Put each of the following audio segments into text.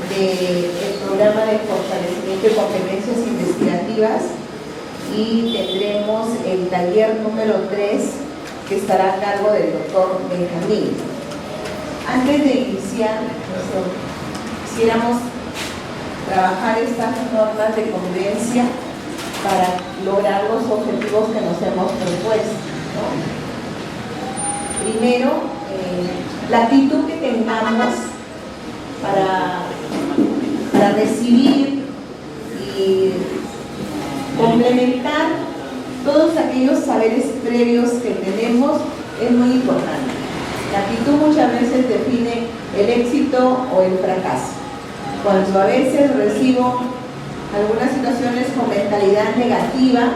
del programa de fortalecimiento de competencias investigativas, y tendremos el taller número 3 que estará a cargo del doctor Benjamín. Antes de iniciar, quisiéramos trabajar estas normas de convivencia para lograr los objetivos que nos hemos propuesto, ¿no? Primero, la actitud que tengamos para recibir y complementar todos aquellos saberes previos que tenemos es muy importante. La actitud muchas veces define el éxito o el fracaso. Cuando a veces recibo algunas situaciones con mentalidad negativa,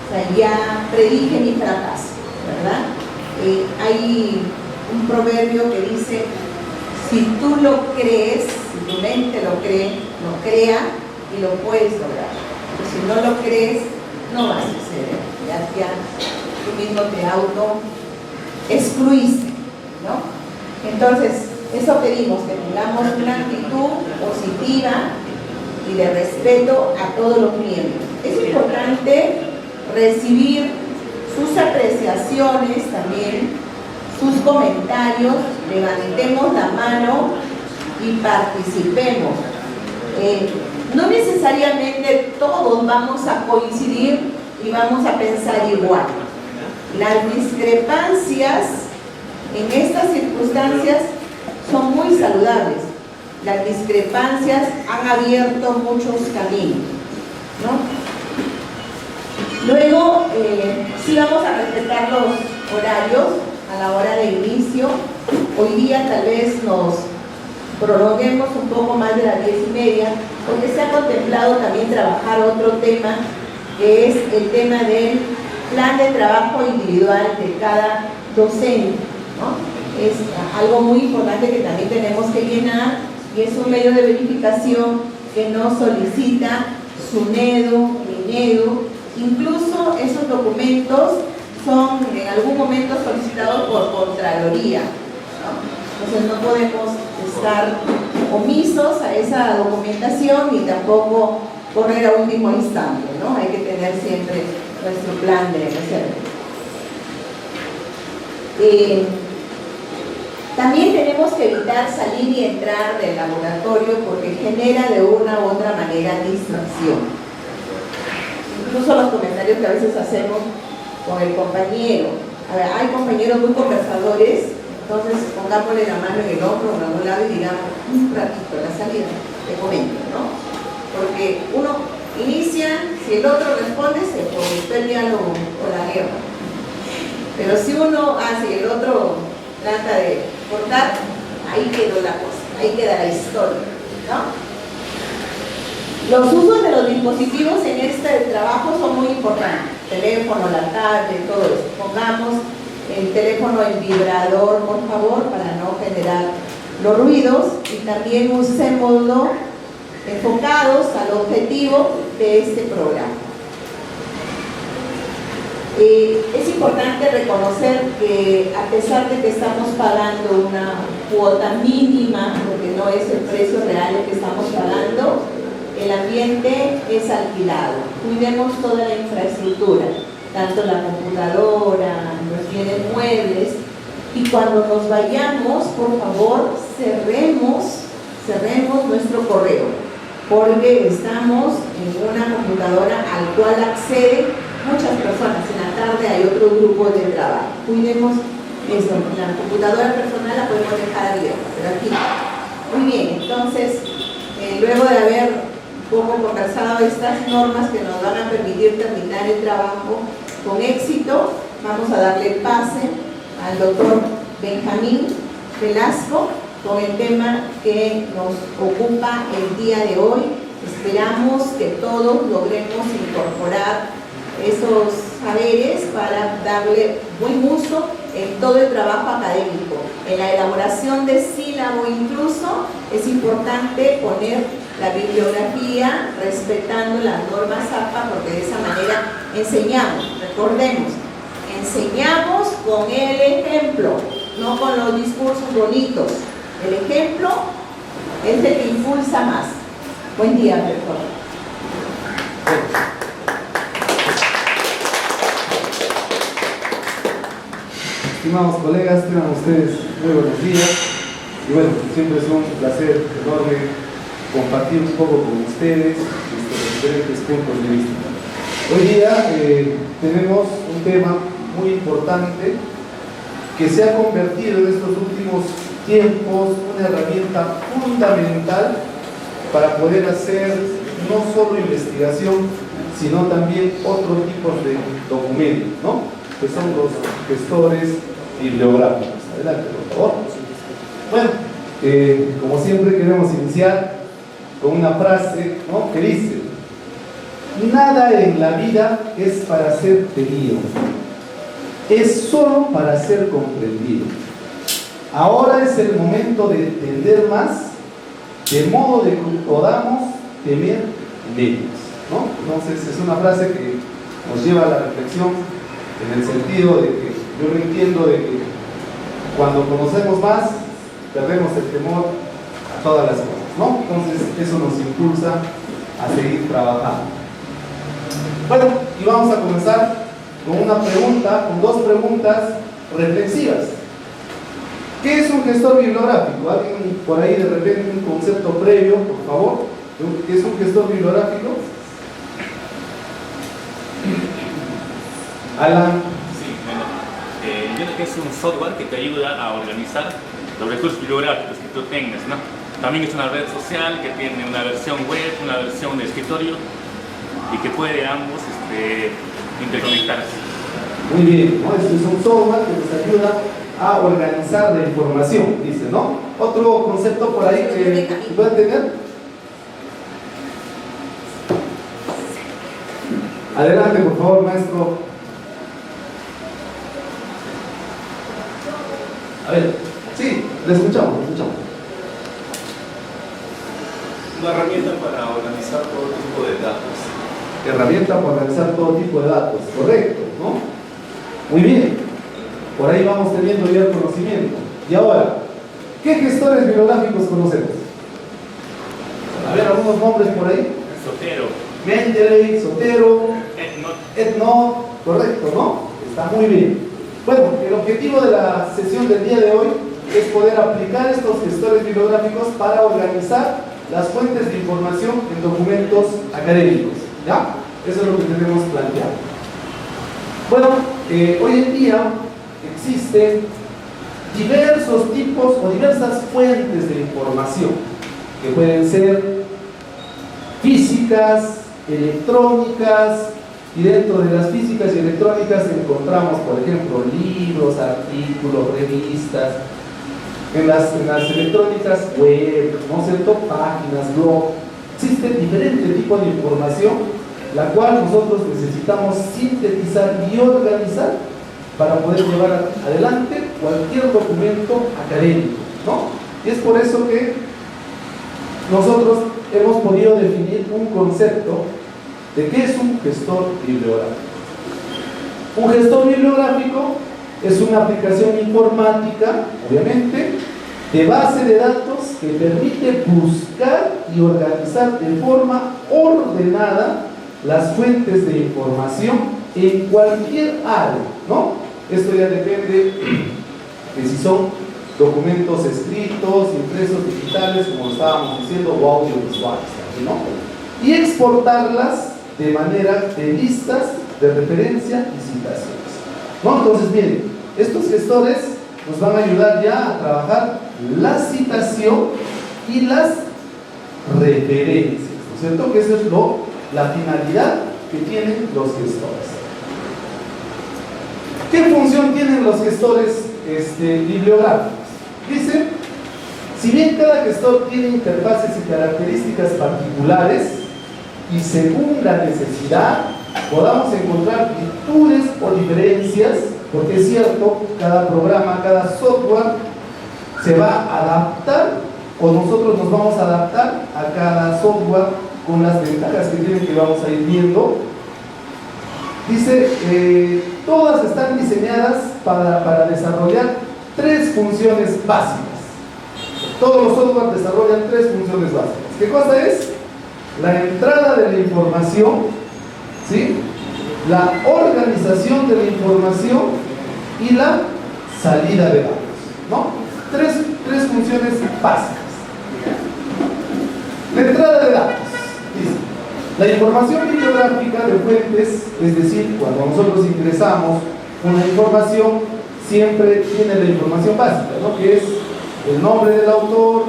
o sea, ya predije mi fracaso, ¿verdad? Hay un proverbio que dice: si tú lo crees, si tu mente lo cree, lo crea y lo puedes lograr. Pero si no lo crees, no va a suceder. Ya tú mismo te auto excluiste, ¿no? Entonces, eso pedimos, que tengamos una actitud positiva y de respeto a todos los miembros. Es importante recibir sus apreciaciones también, sus comentarios, levantemos la mano y participemos. No necesariamente todos vamos a coincidir y vamos a pensar igual. Las discrepancias en estas circunstancias son muy saludables. Las discrepancias han abierto muchos caminos, ¿no? Luego, sí vamos a respetar los horarios a la hora de inicio. Hoy día tal vez nos prolonguemos un poco más de las 10:30, porque se ha contemplado también trabajar otro tema, que es el tema del plan de trabajo individual de cada docente, ¿no? Es algo muy importante que también tenemos que llenar, y es un medio de verificación que nos solicita SUNEDU, MINEDU. Incluso esos documentos son en algún momento solicitados por Contraloría, ¿no? Entonces no podemos estar omisos a esa documentación ni tampoco correr a último instante, ¿no? Hay que tener siempre nuestro plan de reserva. También tenemos que evitar salir y entrar del laboratorio porque genera de una u otra manera distracción. Incluso los comentarios que a veces hacemos con el compañero. A ver, hay compañeros muy conversadores, entonces pongámosle la mano en el hombro o en algún lado y digamos un ratito la salida, te comento, ¿no? Porque uno inicia, si el otro responde, se comenzó el diálogo o la guerra. Pero si uno hace y el otro trata de cortar, ahí quedó la cosa, ahí queda la historia, ¿no? Los usos de los dispositivos en este trabajo son muy importantes. Teléfono, la tablet, todo eso. Pongamos el teléfono en vibrador, por favor, para no generar los ruidos, y también usémoslo enfocados al objetivo de este programa. Es importante reconocer que a pesar de que estamos pagando una cuota mínima, porque no es el precio real el que estamos pagando, el ambiente es alquilado. Cuidemos toda la infraestructura, tanto la computadora, los bienes muebles, y cuando nos vayamos, por favor, cerremos nuestro correo, porque estamos en una computadora al cual acceden muchas personas. En la tarde hay otro grupo de trabajo. Cuidemos eso. La computadora personal la podemos dejar abierta, pero aquí. Muy bien, entonces, luego de haber un poco conversado estas normas que nos van a permitir terminar el trabajo con éxito, vamos a darle pase al doctor Benjamín Velasco con el tema que nos ocupa el día de hoy. Esperamos que todos logremos incorporar esos saberes para darle buen uso en todo el trabajo académico. En la elaboración de sílabo incluso es importante poner la bibliografía respetando las normas APA, porque de esa manera enseñamos. Recordemos, enseñamos con el ejemplo, no con los discursos bonitos. El ejemplo es el que impulsa más. Buen día, rector. Estimados colegas, tengan ustedes muy buenos días y bueno, siempre es un placer enorme compartir un poco con ustedes nuestros diferentes puntos de vista. Hoy día tenemos un tema muy importante que se ha convertido en estos últimos tiempos una herramienta fundamental para poder hacer no solo investigación, sino también otro tipo de documentos, ¿no? Que son los gestores bibliográficos. Adelante, por favor. Bueno, como siempre queremos iniciar con una frase, ¿no?, que dice: nada en la vida es para ser tenido, es solo para ser comprendido. Ahora es el momento de entender más, de modo de que podamos temer menos, ¿no? Entonces es una frase que nos lleva a la reflexión en el sentido de que yo no entiendo de que cuando conocemos más perdemos el temor a todas las cosas, ¿no? Entonces eso nos impulsa a seguir trabajando. Bueno, y vamos a comenzar con una pregunta, con dos preguntas reflexivas. ¿Qué es un gestor bibliográfico? ¿Alguien por ahí de repente un concepto previo, por favor? ¿Qué es un gestor bibliográfico? Alan. Sí, bueno, yo creo que es un software que te ayuda a organizar los recursos bibliográficos que tú tengas, ¿no? También es una red social que tiene una versión web, una versión de escritorio y que puede ambos interconectarse. Muy bien, ¿no? Este es un software que nos ayuda a organizar la información, dice, ¿no? Otro concepto por ahí que pueden tener. Adelante, por favor, maestro. A ver, sí, le escuchamos. Una herramienta para organizar todo tipo de datos. Herramienta para organizar todo tipo de datos, correcto, ¿no? Muy bien. Por ahí vamos teniendo ya el conocimiento. Y ahora, ¿qué gestores bibliográficos conocemos? A ver, algunos nombres por ahí. Zotero. Mendeley, Zotero, EndNote, correcto, ¿no? Está muy bien. Bueno, el objetivo de la sesión del día de hoy es poder aplicar estos gestores bibliográficos para organizar las fuentes de información en documentos académicos, ¿ya? Eso es lo que tenemos planteado. Bueno, hoy en día existen diversos tipos o diversas fuentes de información que pueden ser físicas, electrónicas, y dentro de las físicas y electrónicas encontramos, por ejemplo, libros, artículos, revistas. En las electrónicas, web, ¿no es cierto?, páginas, blog. Existe diferente tipo de información la cual nosotros necesitamos sintetizar y organizar para poder llevar adelante cualquier documento académico, ¿no? Y es por eso que nosotros hemos podido definir un concepto de qué es un gestor bibliográfico. Un gestor bibliográfico es una aplicación informática, obviamente, de base de datos que permite buscar y organizar de forma ordenada las fuentes de información en cualquier área, ¿no? Esto ya depende de si son documentos escritos, impresos, digitales, como estábamos diciendo, o audiovisuales, ¿no? Y exportarlas de manera de listas de referencia y citaciones, ¿no? Entonces, miren, estos gestores nos van a ayudar ya a trabajar la citación y las referencias, ¿no es cierto? Que eso es la finalidad que tienen los gestores. ¿Qué función tienen los gestores bibliográficos? Dice, si bien cada gestor tiene interfaces y características particulares y según la necesidad podamos encontrar virtudes o diferencias, porque es cierto, cada programa, cada software se va a adaptar o nosotros nos vamos a adaptar a cada software con las ventajas que tienen, que vamos a ir viendo. Dice, todas están diseñadas para desarrollar tres funciones básicas. Todos los software desarrollan tres funciones básicas. ¿Qué cosa es? La entrada de la información, ¿sí? La organización de la información y la salida de datos, ¿no? Tres funciones básicas. La entrada de datos, dice, la información bibliográfica de fuentes, es decir, cuando nosotros ingresamos una información, siempre tiene la información básica, ¿no? Que es el nombre del autor,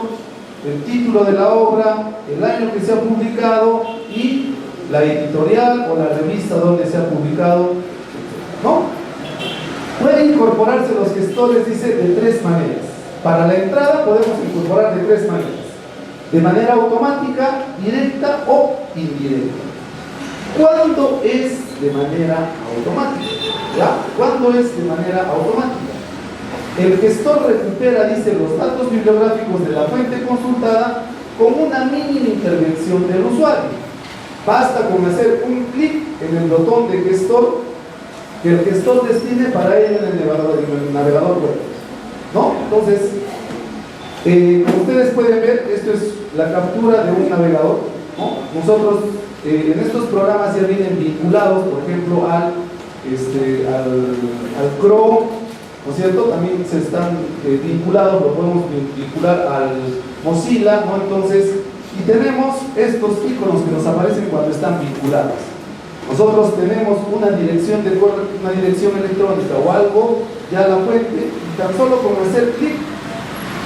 el título de la obra, el año que se ha publicado y la editorial o la revista donde se ha publicado, ¿no? Pueden incorporarse los gestores, dice, de tres maneras. Para la entrada podemos incorporar de tres maneras: de manera automática, directa o indirecta. ¿Cuándo es de manera automática? ¿Ya? ¿Cuándo es de manera automática? El gestor recupera, dice, los datos bibliográficos de la fuente consultada con una mínima intervención del usuario. Basta con hacer un clic en el botón de gestor que el gestor destine para ello en el navegador web, ¿no? Entonces, como ustedes pueden ver, esto es la captura de un navegador, ¿no? Nosotros en estos programas ya vienen vinculados, por ejemplo, al Chrome, ¿no es cierto? También se están vinculados, lo podemos vincular al Mozilla, ¿no? Entonces, y tenemos estos iconos que nos aparecen cuando están vinculados. Nosotros tenemos una dirección de correo, una dirección electrónica o algo, ya la fuente, y tan solo con hacer clic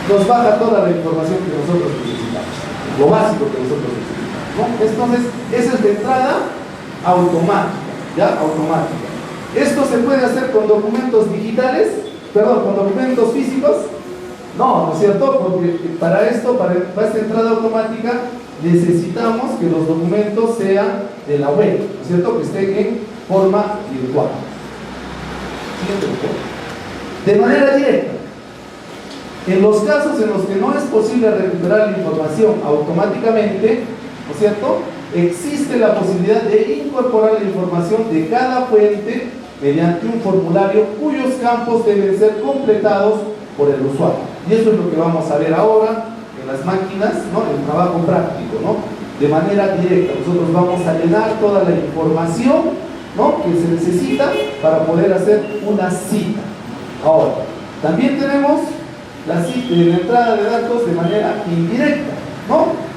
nos baja toda la información que nosotros necesitamos, lo básico que nosotros necesitamos, ¿no? Entonces, esa es de entrada automática, ¿ya? Automática. ¿Esto se puede hacer con documentos digitales? Perdón, con documentos físicos. No, ¿no es cierto? Porque para esto, para esta entrada automática, necesitamos que los documentos sean de la web, ¿no es cierto? Que estén en forma virtual. De manera directa. En los casos en los que no es posible recuperar la información automáticamente, ¿no es cierto?, existe la posibilidad de incorporar la información de cada fuente mediante un formulario cuyos campos deben ser completados por el usuario. Y eso es lo que vamos a ver ahora en las máquinas, ¿no? El trabajo práctico, ¿no? De manera directa. Nosotros vamos a llenar toda la información, ¿no?, que se necesita para poder hacer una cita. Ahora, también tenemos la entrada de datos de manera indirecta, ¿no?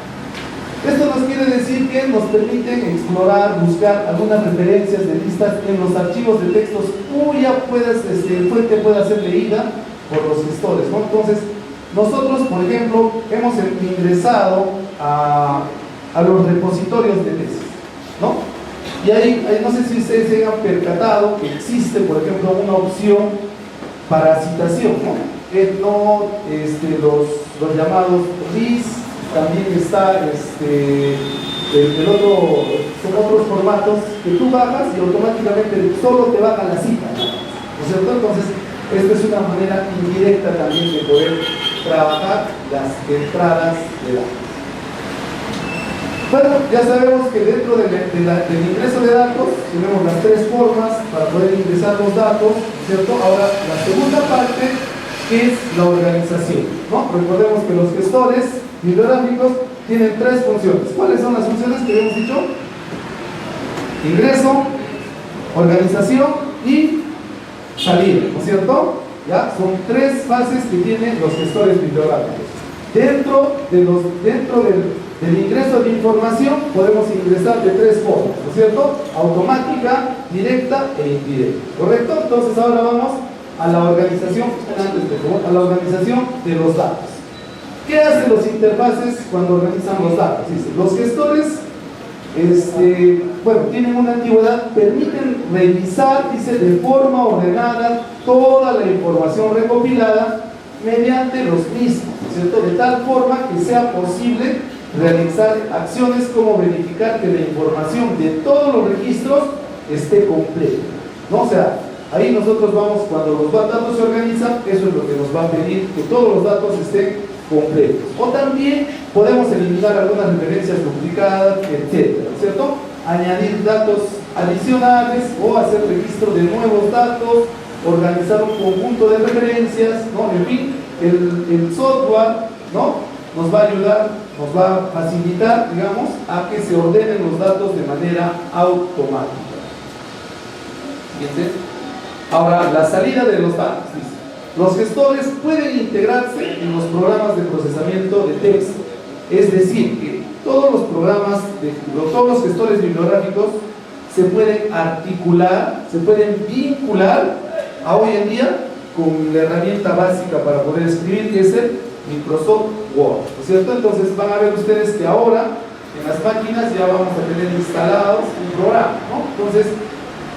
Esto nos quiere decir que nos permiten explorar, buscar algunas referencias de listas en los archivos de textos cuya fuente pueda ser leída por los gestores, ¿no? Entonces, nosotros, por ejemplo, hemos ingresado a los repositorios de tesis, ¿no? Y ahí no sé si ustedes se han percatado que existe, por ejemplo, una opción para citación, ¿no? Los llamados RIS, también está son otros formatos que tú bajas y automáticamente solo te baja la cita, ¿no es cierto? Entonces, esta es una manera indirecta también de poder trabajar las entradas de datos. Bueno, ya sabemos que dentro del ingreso de datos tenemos las tres formas para poder ingresar los datos, ¿cierto? Ahora, la segunda parte es la organización, ¿no? Recordemos que los gestores bibliográficos tienen tres funciones. ¿Cuáles son las funciones que habíamos dicho? Ingreso, organización y salida, ¿no es cierto? ¿Ya? Son tres fases que tienen los gestores bibliográficos. Dentro del ingreso de información podemos ingresar de tres formas, ¿no es cierto? Automática, directa e indirecta, ¿correcto? Entonces ahora vamos a la organización, de los datos. ¿Qué hacen los interfaces cuando organizan los datos? Dice, los gestores tienen una antigüedad, permiten revisar, dice, de forma ordenada toda la información recopilada mediante los mismos, ¿no es cierto? De tal forma que sea posible realizar acciones como verificar que la información de todos los registros esté completa, ¿no? O sea, ahí nosotros vamos, cuando los datos se organizan, eso es lo que nos va a pedir, que todos los datos estén completos. O también podemos eliminar algunas referencias duplicadas, etcétera, ¿no es cierto? Añadir datos adicionales o hacer registro de nuevos datos, organizar un conjunto de referencias, ¿no? En fin, el software ¿no? Nos va a ayudar, nos va a facilitar, digamos, a que se ordenen los datos de manera automática. Fíjense. Ahora, la salida de los datos, dice. Los gestores pueden integrarse en los programas de procesamiento de texto. Es decir, que todos los programas, todos los gestores bibliográficos se pueden articular, se pueden vincular a hoy en día con la herramienta básica para poder escribir, que es el Microsoft Word, ¿no es cierto? Entonces van a ver ustedes que ahora en las máquinas ya vamos a tener instalados un programa, ¿no? Entonces,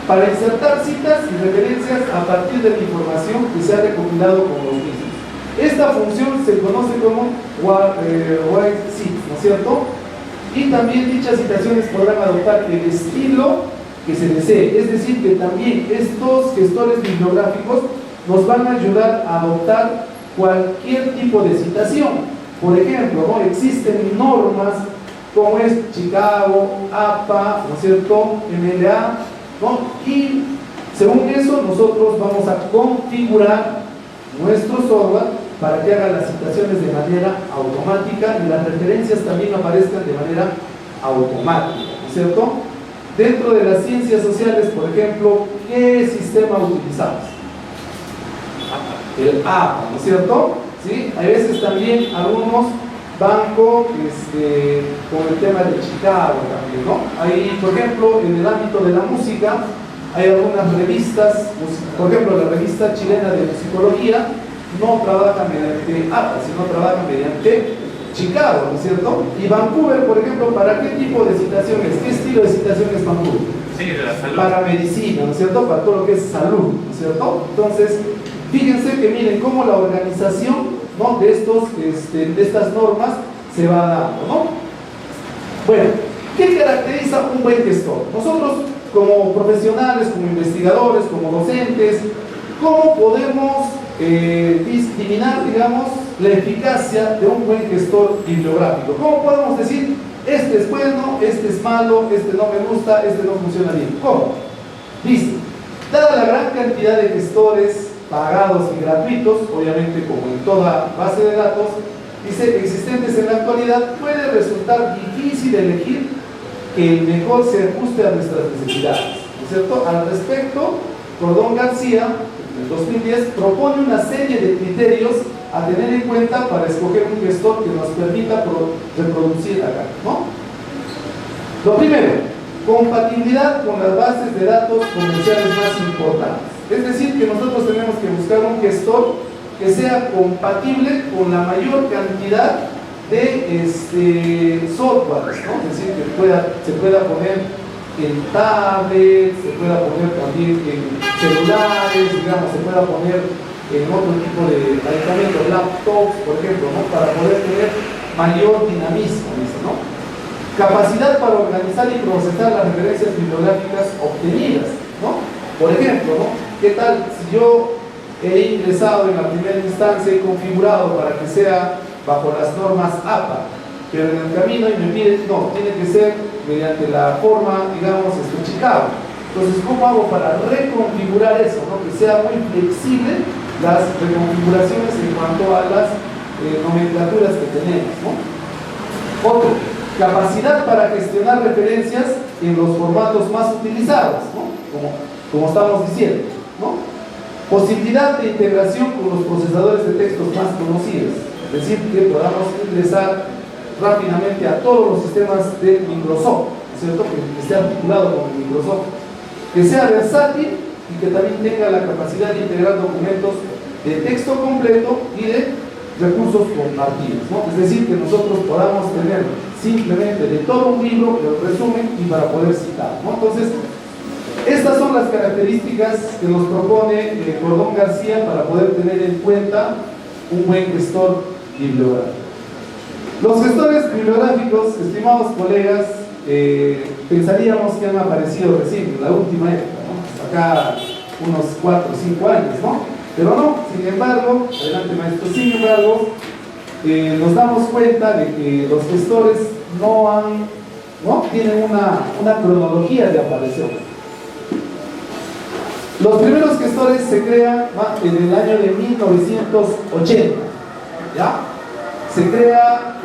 para insertar citas y referencias a partir de la información que se ha recopilado con los mismos. Esta función se conoce como Write Cit, ¿no es cierto? Y también dichas citaciones podrán adoptar el estilo que se desee, es decir, que también estos gestores bibliográficos nos van a ayudar a adoptar cualquier tipo de citación. Por ejemplo, ¿no? Existen normas como es Chicago, APA, ¿no es cierto?, MLA, ¿no? Y según eso nosotros vamos a configurar nuestro software para que haga las citaciones de manera automática y las referencias también aparezcan de manera automática, ¿no es cierto? Dentro de las ciencias sociales, por ejemplo, ¿qué sistema utilizamos? El APA, ¿no es cierto? ¿Sí? Hay veces también algunos van con el tema de Chicago también, ¿no? Hay, por ejemplo, en el ámbito de la música, hay algunas revistas, por ejemplo, la revista chilena de musicología no trabaja mediante APA, sino trabaja mediante Chicago, ¿no es cierto? Y Vancouver, por ejemplo, ¿para qué tipo de citaciones? ¿Qué estilo de citación es Vancouver? Sí, de la salud. Para medicina, ¿no es cierto? Para todo lo que es salud, ¿no es cierto? Entonces, fíjense que miren cómo la organización, ¿no?, de estas normas se va dando, ¿no? Bueno, ¿qué caracteriza un buen gestor? Nosotros, como profesionales, como investigadores, como docentes, ¿cómo podemos discriminar, digamos, la eficacia de un buen gestor bibliográfico? ¿Cómo podemos decir, este es bueno, este es malo, este no me gusta, este no funciona bien? ¿Cómo? Dice, dada la gran cantidad de gestores pagados y gratuitos, obviamente como en toda base de datos, dice, existentes en la actualidad, puede resultar difícil elegir que el mejor se ajuste a nuestras necesidades, ¿no es cierto? Al respecto, Cordón García, en el 2010, propone una serie de criterios a tener en cuenta para escoger un gestor que nos permita reproducir acá, ¿no? Lo primero, compatibilidad con las bases de datos comerciales más importantes. Es decir, que nosotros tenemos que buscar un gestor que sea compatible con la mayor cantidad de softwares, ¿no? Es decir, que se pueda poner en tablets, se pueda poner también en celulares, digamos, se pueda poner en otro tipo de medicamentos, laptops, por ejemplo, ¿no?, para poder tener mayor dinamismo, ¿no? Capacidad para organizar y procesar las referencias bibliográficas obtenidas, ¿no? Por ejemplo, ¿no?, ¿qué tal si yo he ingresado en la primera instancia, he configurado para que sea bajo las normas APA, pero en el camino y me pide, no, tiene que ser mediante la forma, digamos, Chicago? Entonces, ¿cómo hago para reconfigurar eso, ¿no?, que sea muy flexible las reconfiguraciones en cuanto a las nomenclaturas que tenemos, ¿no? Otro, capacidad para gestionar referencias en los formatos más utilizados, ¿no?, como estamos diciendo, ¿no? Posibilidad de integración con los procesadores de textos más conocidos, es decir, que podamos ingresar rápidamente a todos los sistemas de Microsoft, ¿no es cierto?, que esté articulado con Microsoft, que sea versátil y que también tenga la capacidad de integrar documentos de texto completo y de recursos compartidos, ¿no? Es decir, que nosotros podamos tener simplemente de todo un libro el resumen y para poder citar, ¿no? Entonces, estas son las características que nos propone Cordón García para poder tener en cuenta un buen gestor bibliográfico. Los gestores bibliográficos, estimados colegas, pensaríamos que han aparecido recién en la última época, ¿no?, acá unos 4 o 5 años, ¿no? Pero no, sin embargo, adelante maestro, sin embargo, nos damos cuenta de que los gestores no tienen una cronología de aparición. Los primeros gestores se crean en el año de 1980, ¿ya? se crea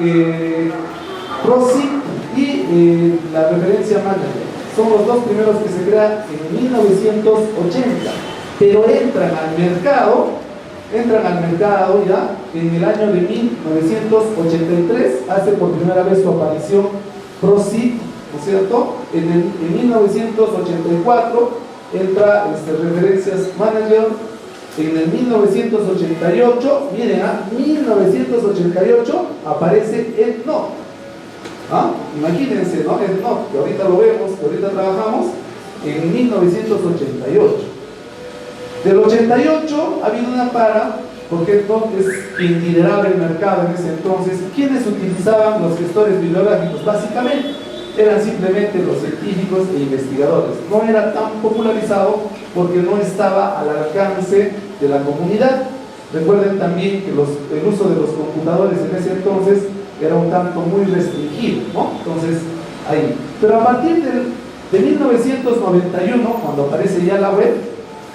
PROSIC y la referencia manager. Son los dos primeros que se crean en 1980, pero entran al mercado ya en el año de 1983, hace por primera vez su aparición PROSIC, ¿no es cierto? En 1984 entra referencias manager. En el 1988, miren, 1988 aparece EndNote. Imagínense, ¿no? EndNote, que ahorita lo vemos, que ahorita trabajamos, en 1988. Del 88 ha habido una para, porque EndNote es quien lideraba el mercado en ese entonces. ¿Quiénes utilizaban los gestores bibliográficos? Básicamente eran simplemente los científicos e investigadores. No era tan popularizado porque no estaba al alcance de la comunidad. Recuerden también que el uso de los computadores en ese entonces era un tanto muy restringido, ¿no? Entonces, ahí. Pero a partir de 1991, cuando aparece ya la web,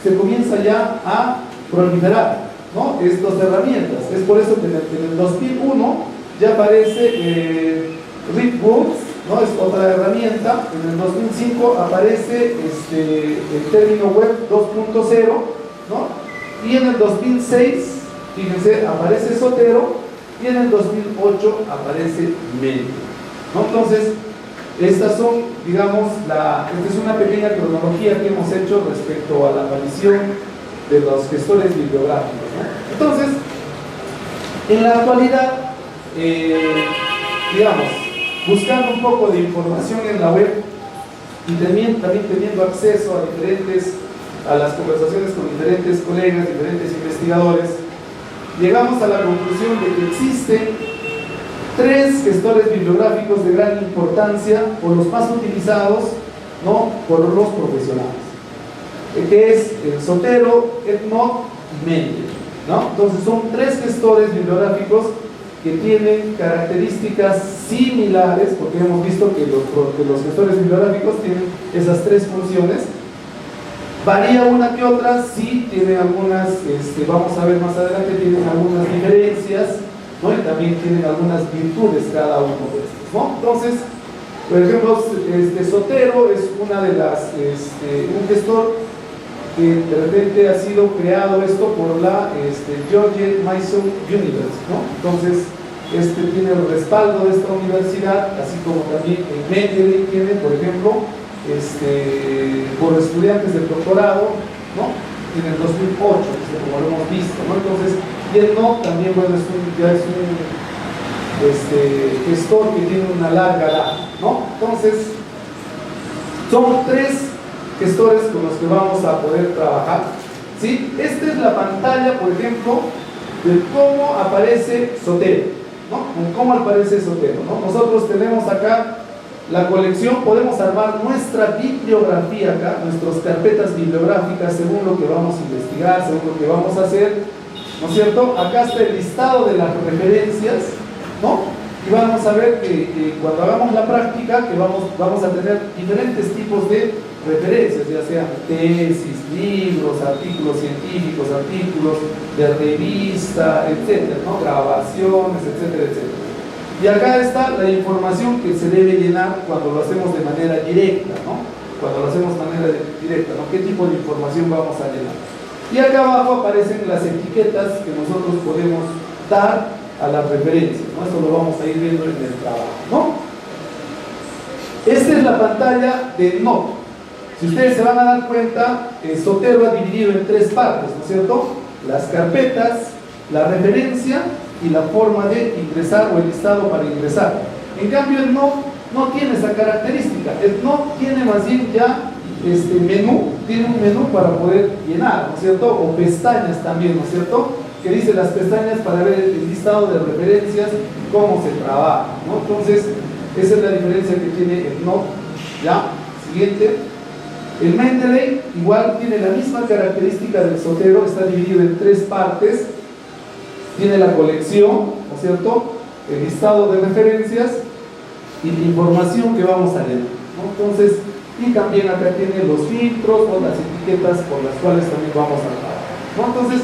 se comienza ya a proliferar, ¿no? Estas herramientas. Es por eso que en el 2001 ya aparece ReadBooks, ¿no? Es otra herramienta. En el 2005 aparece el término web 2.0, ¿no? Y en el 2006, fíjense, aparece Zotero, y en el 2008 aparece Mendeley, ¿no? Entonces, estas son, digamos, esta es una pequeña cronología que hemos hecho respecto a la aparición de los gestores bibliográficos, ¿no? Entonces, en la actualidad, digamos, buscando un poco de información en la web y también teniendo acceso a las conversaciones con diferentes colegas, diferentes investigadores, llegamos a la conclusión de que existen 3 gestores bibliográficos de gran importancia, o los más utilizados, ¿no?, por los profesionales, que es el Zotero, EndNote y Mendeley, ¿no? Entonces son 3 gestores bibliográficos que tienen características similares, porque hemos visto que los gestores bibliográficos tienen esas 3 funciones. Varía una que otra, sí, tiene algunas, vamos a ver más adelante, tienen algunas diferencias, ¿no? Y también tienen algunas virtudes cada uno de estos, ¿no? Entonces, por ejemplo, Zotero es una de las, un gestor que de repente ha sido creado esto por la George Mason University, ¿no? Entonces, tiene el respaldo de esta universidad, así como también en Mendeley tiene, por ejemplo, por estudiantes del doctorado, ¿no? En el 2008, como lo hemos visto, ¿no? Entonces, y EndNote también, bueno, ya es un gestor que tiene una larga edad, ¿no? Entonces, son 3 gestores con los que vamos a poder trabajar, ¿sí? Esta es la pantalla, por ejemplo, de cómo aparece Zotero, ¿no? Cómo aparece Zotero, ¿no? Nosotros tenemos acá la colección, podemos armar nuestra bibliografía acá, nuestras carpetas bibliográficas según lo que vamos a investigar, según lo que vamos a hacer, ¿no es cierto? Acá está el listado de las referencias, ¿no? Y vamos a ver que cuando hagamos la práctica, que vamos a tener diferentes tipos de referencias, ya sean tesis, libros, artículos científicos, artículos de revista, etcétera, ¿no? Grabaciones, etcétera, etcétera. Y acá está la información que se debe llenar cuando lo hacemos de manera directa, ¿no? Cuando lo hacemos de manera directa, ¿no? ¿Qué tipo de información vamos a llenar? Y acá abajo aparecen las etiquetas que nosotros podemos dar a las referencias, ¿no? Esto lo vamos a ir viendo en el trabajo, ¿no? Esta es la pantalla de EndNote. Si ustedes se van a dar cuenta, Zotero ha dividido en 3 partes, ¿no es cierto? Las carpetas, la referencia y la forma de ingresar o el listado para ingresar. En cambio, EndNote no tiene esa característica. EndNote tiene más bien ya menú, tiene un menú para poder llenar, ¿no es cierto? O pestañas también, ¿no es cierto? Que dice las pestañas para ver el listado de referencias, cómo se trabaja, ¿no? Entonces, esa es la diferencia que tiene EndNote. ¿Ya? Siguiente. El Mendeley igual tiene la misma característica del Zotero, está dividido en 3 partes. Tiene la colección, ¿no es cierto?, el listado de referencias y la información que vamos a leer, ¿no? Entonces, y también acá tiene los filtros o las etiquetas por las cuales también vamos a trabajar, ¿no? Entonces,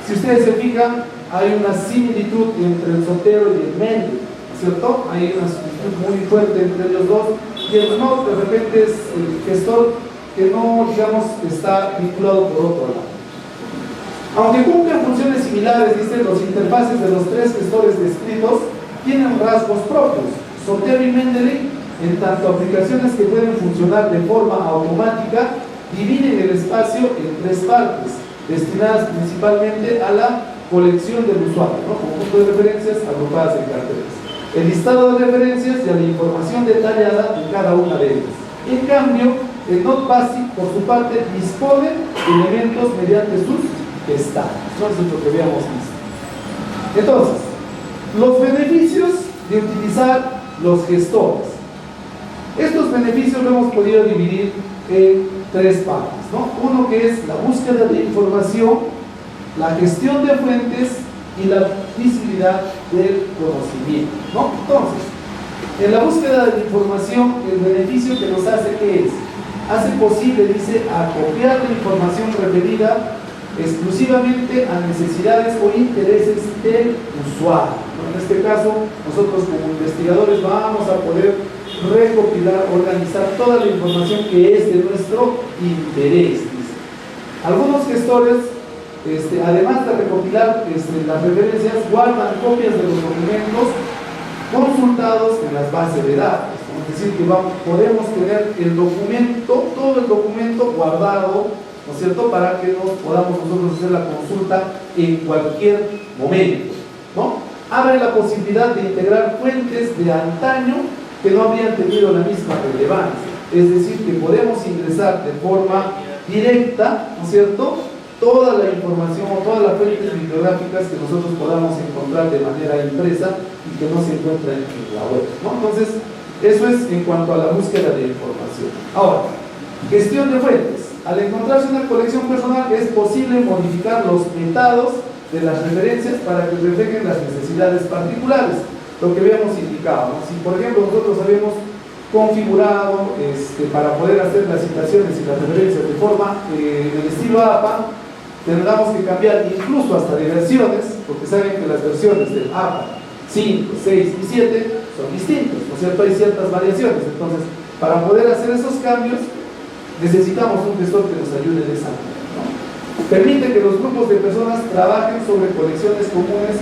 Si ustedes se fijan, hay una similitud entre el Sotero y el Mendeley, ¿cierto? Hay una similitud muy fuerte entre ellos dos, y el Knowles de repente es el gestor que no, digamos, está vinculado por otro lado. Aunque cumplen funciones similares, dicen, los interfaces de los tres gestores descritos tienen rasgos propios. Sotero y Mendeley, en tanto aplicaciones que pueden funcionar de forma automática, dividen el espacio en tres partes, destinadas principalmente a la colección del usuario, ¿no? Conjunto de referencias agrupadas en carpetas, el listado de referencias y a la información detallada en cada una de ellas. En cambio, el Node Basic, por su parte, dispone de elementos mediante sus estados. ¿No? Eso es lo que habíamos visto. Entonces, los beneficios de utilizar los gestores. Estos beneficios lo hemos podido dividir en tres partes, ¿no? Uno que es la búsqueda de información, la gestión de fuentes y la visibilidad del conocimiento, ¿no? Entonces, en la búsqueda de información, el beneficio que nos hace, ¿qué es? Hace posible, dice, acopiar la información referida exclusivamente a necesidades o intereses del usuario, ¿no? En este caso, nosotros como investigadores vamos a poder recopilar, organizar toda la información que es de nuestro interés, dice. Algunos gestores, además de recopilar las referencias, guardan copias de los documentos consultados en las bases de datos. Es decir, que podemos tener el documento, todo el documento guardado, ¿no es cierto?, para que podamos nosotros hacer la consulta en cualquier momento, ¿no? Abre la posibilidad de integrar fuentes de antaño que no habían tenido la misma relevancia. Es decir, que podemos ingresar de forma directa, ¿no es cierto?, toda la información o todas las fuentes bibliográficas que nosotros podamos encontrar de manera impresa y que no se encuentran en la web, ¿no? Entonces, eso es en cuanto a la búsqueda de información. Ahora, gestión de fuentes. Al encontrarse una colección personal, es posible modificar los metados de las referencias para que reflejen las necesidades particulares, lo que habíamos indicado, ¿no? Si por ejemplo nosotros habíamos configurado para poder hacer las citaciones y las referencias de forma en el estilo APA, tendremos que cambiar incluso hasta de versiones, porque saben que las versiones del APA 5, 6 y 7 son distintas, ¿no es cierto? Hay ciertas variaciones. Entonces, para poder hacer esos cambios necesitamos un gestor que nos ayude de esa manera, ¿no? Permite que los grupos de personas trabajen sobre colecciones comunes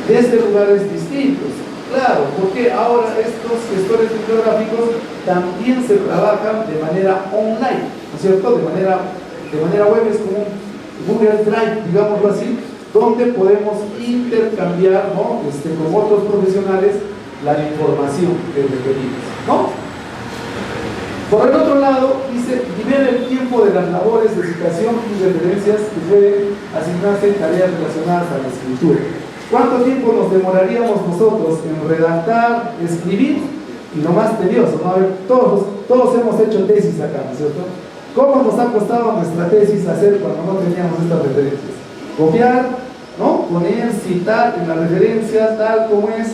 desde lugares distintos. Claro, porque ahora estos gestores bibliográficos también se trabajan de manera online, ¿no es cierto? De manera web, es como un Google Drive, digámoslo así, donde podemos intercambiar, ¿no?, con otros profesionales la información que requerimos, ¿no? Por el otro lado, dice, libera el tiempo de las labores de citación y referencias que pueden asignarse en tareas relacionadas a la escritura. ¿Cuánto tiempo nos demoraríamos nosotros en redactar, escribir? Y lo más tedioso, ¿no? A ver, todos hemos hecho tesis acá, ¿no es cierto? ¿Cómo nos ha costado nuestra tesis hacer cuando no teníamos estas referencias? Copiar, ¿no? Poner, citar en la referencia tal como es,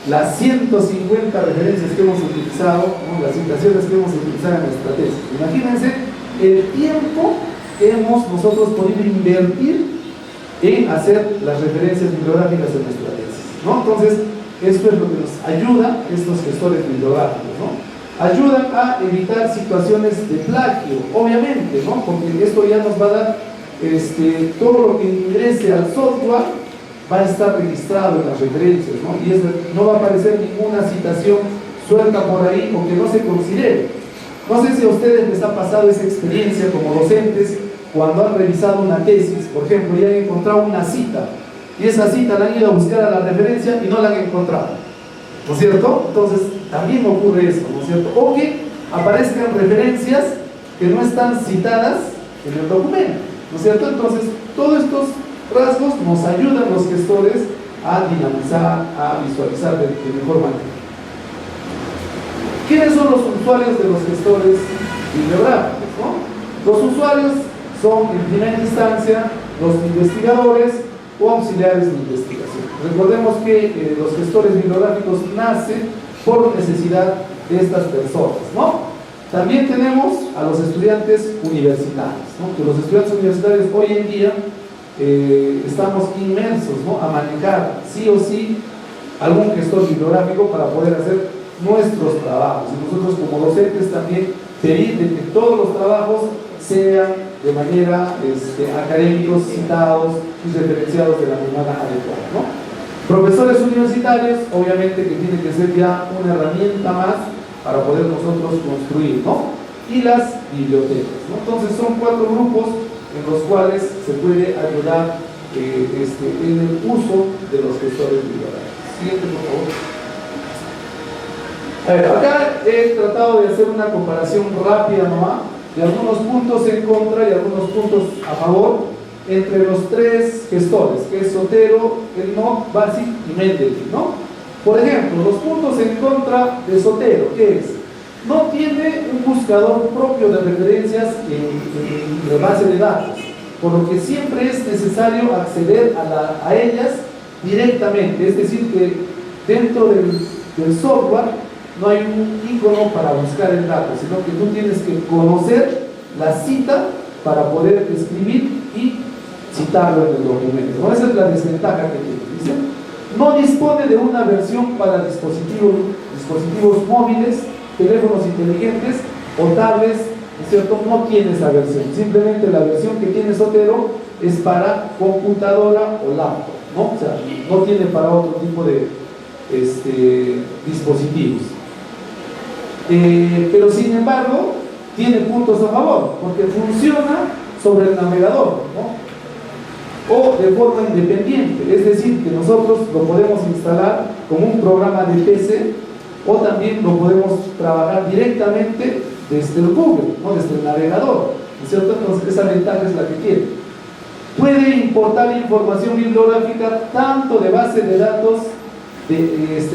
las 150 referencias que hemos utilizado, ¿no?, las citaciones que hemos utilizado en nuestra tesis. Imagínense el tiempo que hemos nosotros podido invertir en hacer las referencias bibliográficas de nuestra tesis, ¿no? Entonces, esto es lo que nos ayuda, estos gestores bibliográficos, ¿no? Ayudan a evitar situaciones de plagio, obviamente, ¿no? Porque esto ya nos va a dar todo lo que ingrese al software va a estar registrado en las referencias, ¿no? Y no va a aparecer ninguna citación suelta por ahí o que no se considere. No sé si a ustedes les ha pasado esa experiencia como docentes cuando han revisado una tesis, por ejemplo, y han encontrado una cita, y esa cita la han ido a buscar a la referencia y no la han encontrado, ¿no es cierto? Entonces, también ocurre eso, ¿no es cierto? O que aparezcan referencias que no están citadas en el documento, ¿no es cierto? Entonces, todos estos rasgos nos ayudan los gestores a dinamizar, a visualizar de mejor manera. ¿Quiénes son los usuarios de los gestores bibliográficos, no? Los usuarios son, en primera instancia, los investigadores o auxiliares de investigación. Recordemos que los gestores bibliográficos nacen por necesidad de estas personas, ¿no? También tenemos a los estudiantes universitarios, ¿no? Que los estudiantes universitarios hoy en día estamos inmersos, ¿no?, a manejar sí o sí algún gestor bibliográfico para poder hacer nuestros trabajos. Y nosotros como docentes también pedir de que todos los trabajos sean de manera académicos, citados y referenciados de la manera adecuada, ¿no? Profesores universitarios, obviamente que tiene que ser ya una herramienta más para poder nosotros construir, ¿no? Y las bibliotecas, ¿no? Entonces son 4 grupos en los cuales se puede ayudar en el uso de los gestores bibliográficos. Siguiente, por favor. A ver, acá he tratado de hacer una comparación rápida nomás de algunos puntos en contra y algunos puntos a favor entre los 3 gestores, que es Zotero, EndNote, Basic y Mendeley, ¿no? Por ejemplo, los puntos en contra de Zotero, ¿qué es? No tiene un buscador propio de referencias en la base de datos, por lo que siempre es necesario acceder a ellas directamente, es decir, que dentro del software no hay un icono para buscar el dato, sino que tú tienes que conocer la cita para poder escribir y citarlo en el documento, ¿no? Esa es la desventaja que tiene. ¿Dice? No dispone de una versión para dispositivos móviles, teléfonos inteligentes o tablets, ¿no es cierto? No tiene esa versión. Simplemente la versión que tiene Zotero es para computadora o laptop, ¿no? O sea, no tiene para otro tipo de dispositivos. Pero sin embargo tiene puntos a favor porque funciona sobre el navegador, ¿no?, o de forma independiente, es decir, que nosotros lo podemos instalar como un programa de PC o también lo podemos trabajar directamente desde el Google, ¿no?, desde el navegador, ¿no es cierto? Entonces esa ventaja es la que tiene. Puede importar información bibliográfica tanto de base de datos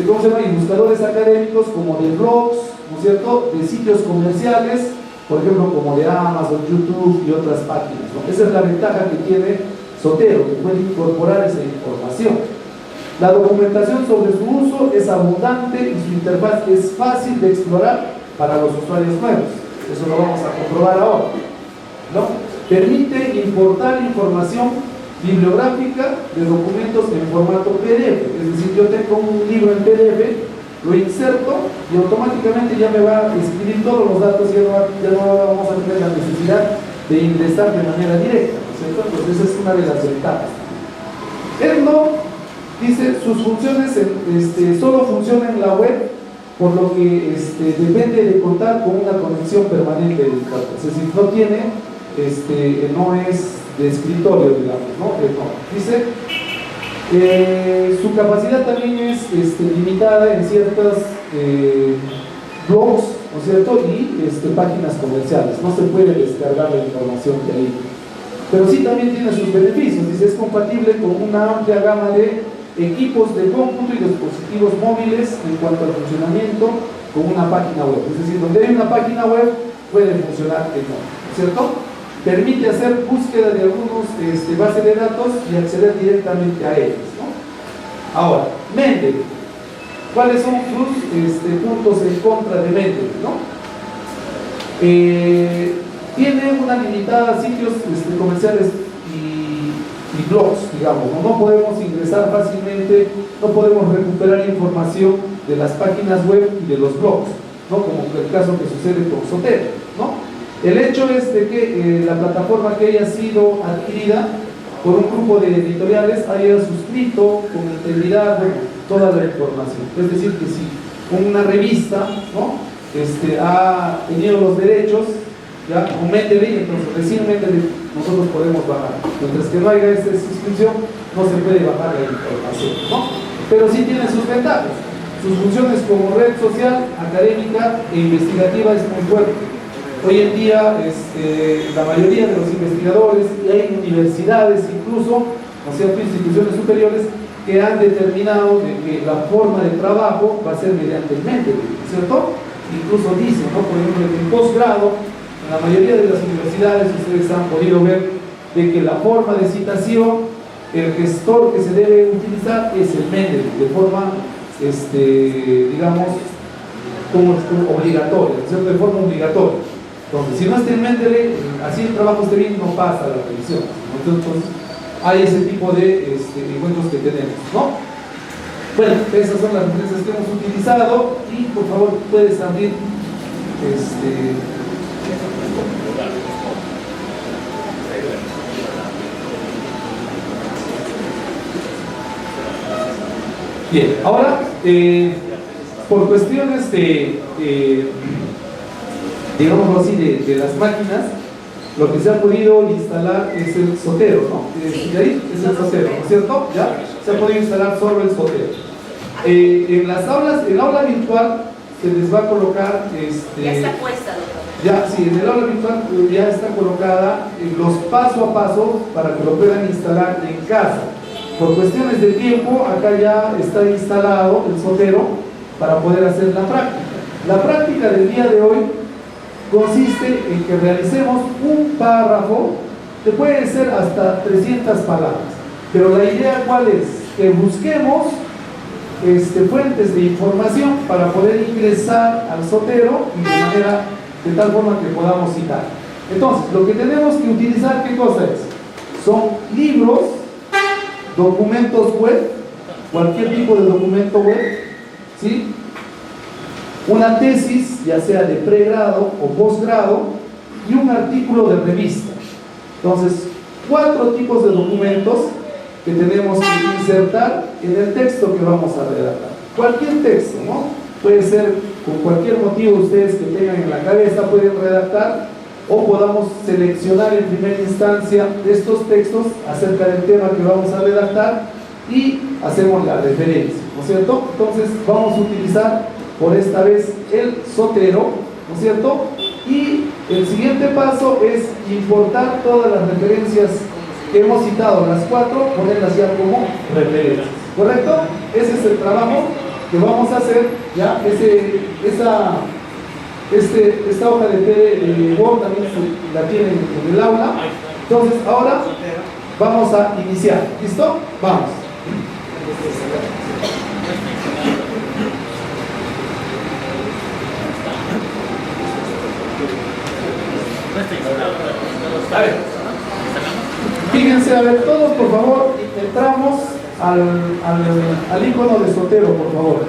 ¿cómo se llama?, y buscadores académicos, como de blogs, ¿no es cierto?, de sitios comerciales, por ejemplo, como de Amazon, YouTube y otras páginas, ¿no? Esa es la ventaja que tiene Zotero, que puede incorporar esa información. La documentación sobre su uso es abundante y su interfaz es fácil de explorar para los usuarios nuevos. Eso lo vamos a comprobar ahora, ¿no? Permite importar información bibliográfica de documentos en formato PDF, es decir, yo tengo un libro en PDF, lo inserto y automáticamente ya me va a escribir todos los datos y ya no vamos a tener la necesidad de ingresar de manera directa, ¿cierto? Entonces esa es una de las ventajas. EndNote dice sus funciones solo funcionan en la web, por lo que depende de contar con una conexión permanente de internet, es decir, no tiene no es de escritorio, digamos, ¿no? Dice su capacidad también es limitada en ciertas blogs, ¿no es cierto?, y páginas comerciales, no se puede descargar la información de ahí, pero sí también tiene sus beneficios. Dice, es compatible con una amplia gama de equipos de cómputo y dispositivos móviles en cuanto al funcionamiento con una página web, es decir, donde hay una página web puede funcionar EndNote, ¿no es cierto? Permite hacer búsqueda de algunos bases de datos y acceder directamente a ellos, ¿no? Ahora, Mendeley, ¿cuáles son sus puntos en contra de Mendeley, ¿no? Tiene una limitada sitios comerciales y blogs, digamos, ¿no? No podemos ingresar fácilmente, no podemos recuperar información de las páginas web y de los blogs, ¿no?, como el caso que sucede con Zotero, ¿no? El hecho es de que la plataforma que haya sido adquirida por un grupo de editoriales haya suscrito con integridad toda la información. Es decir, que si una revista, ¿no?, ha tenido los derechos, ya con Mendeley, entonces recién Mendeley nosotros podemos bajar. Mientras que no haya esta suscripción, no se puede bajar la información, ¿no? Pero sí tiene sus ventajas. Sus funciones como red social, académica e investigativa es muy fuerte. Hoy en día la mayoría de los investigadores, y hay universidades incluso, o sea, instituciones superiores, que han determinado de que la forma de trabajo va a ser mediante Mendeley, ¿cierto? Incluso dicen, ¿no?, por ejemplo, en posgrado, en la mayoría de las universidades ustedes han podido ver de que la forma de citación, el gestor que se debe utilizar es el Mendeley, de forma, digamos, como obligatoria, ¿cierto?, de forma obligatoria. Entonces, si no está en Mendeley, así el trabajo esté bien, no pasa la revisión. Entonces, hay ese tipo de encuentros que tenemos, ¿no? Bueno, esas son las referencias que hemos utilizado y por favor puedes abrir Bien, ahora por cuestiones digámoslo así, de las máquinas, lo que se ha podido instalar es el Zotero, ¿no? Sí. De ahí es el Zotero, ¿no es cierto? ¿Ya? Se ha podido instalar solo el Zotero. En las aulas, en el aula virtual se les va a colocar Ya está puesta, doctor. ya, sí, en el aula virtual ya está colocada los paso a paso para que lo puedan instalar en casa. Por cuestiones de tiempo, acá ya está instalado el Zotero para poder hacer la práctica. La práctica del día de hoy consiste en que realicemos un párrafo que puede ser hasta 300 palabras. Pero la idea, ¿cuál es? Que busquemos fuentes de información para poder ingresar al Zotero y de tal forma que podamos citar. Entonces, lo que tenemos que utilizar, ¿qué cosa es? Son libros, documentos web, cualquier tipo de documento web, ¿sí? Una tesis, ya sea de pregrado o posgrado, y un artículo de revista. Entonces, 4 tipos de documentos que tenemos que insertar en el texto que vamos a redactar. Cualquier texto, ¿no? Puede ser con cualquier motivo ustedes que tengan en la cabeza, pueden redactar, o podamos seleccionar en primera instancia estos textos acerca del tema que vamos a redactar y hacemos la referencia, ¿no es cierto? Entonces vamos a utilizar por esta vez el Zotero, ¿no es cierto? Y el siguiente paso es importar todas las referencias que hemos citado, las 4, ponerlas ya como referencias, ¿correcto? Ese es el trabajo que vamos a hacer, ya, esta hoja de Word también la tienen en el aula. Entonces ahora vamos a iniciar, ¿listo? Vamos. A ver, fíjense, a ver, todos por favor, entramos al icono de Zotero, por favor.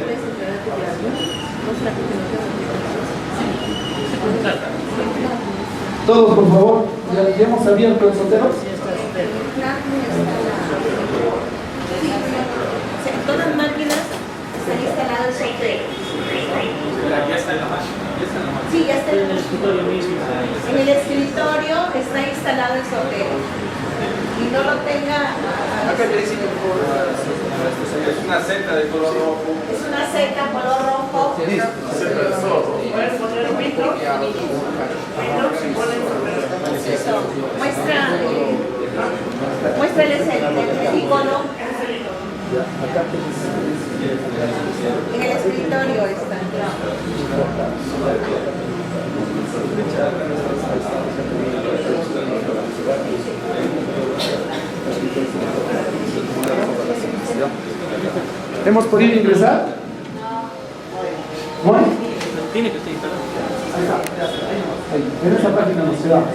Todos por favor, ya hemos abierto el Zotero. En todas las máquinas están instalados el Zotero. Ya está en la máquina. Sí, ya está en el escritorio mismo. En el escritorio está instalado el Zotero. Y no lo tenga. Es una seta de color rojo. Es una seta color rojo. Puedes poner un micro. Muéstrales el icono. En el escritorio está. ¿Hemos podido ingresar? ¿No? Tiene que estar instalado. Ahí está, ahí, en esa página nos quedamos.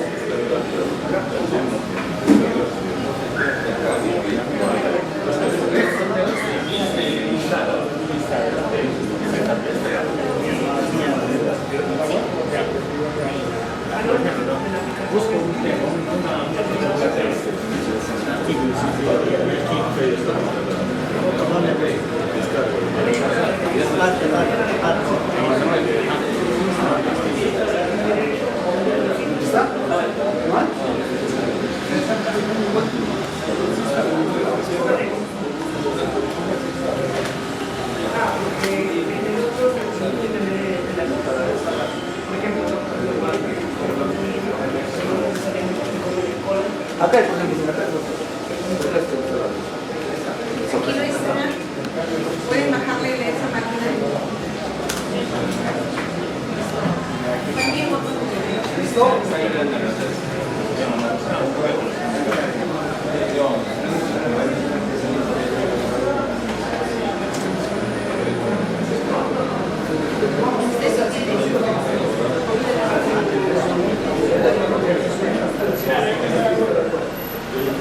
¿Está? Acá, por ejemplo, acá. Aquí no está. Pueden bajarle esa máquina. ¿Listo?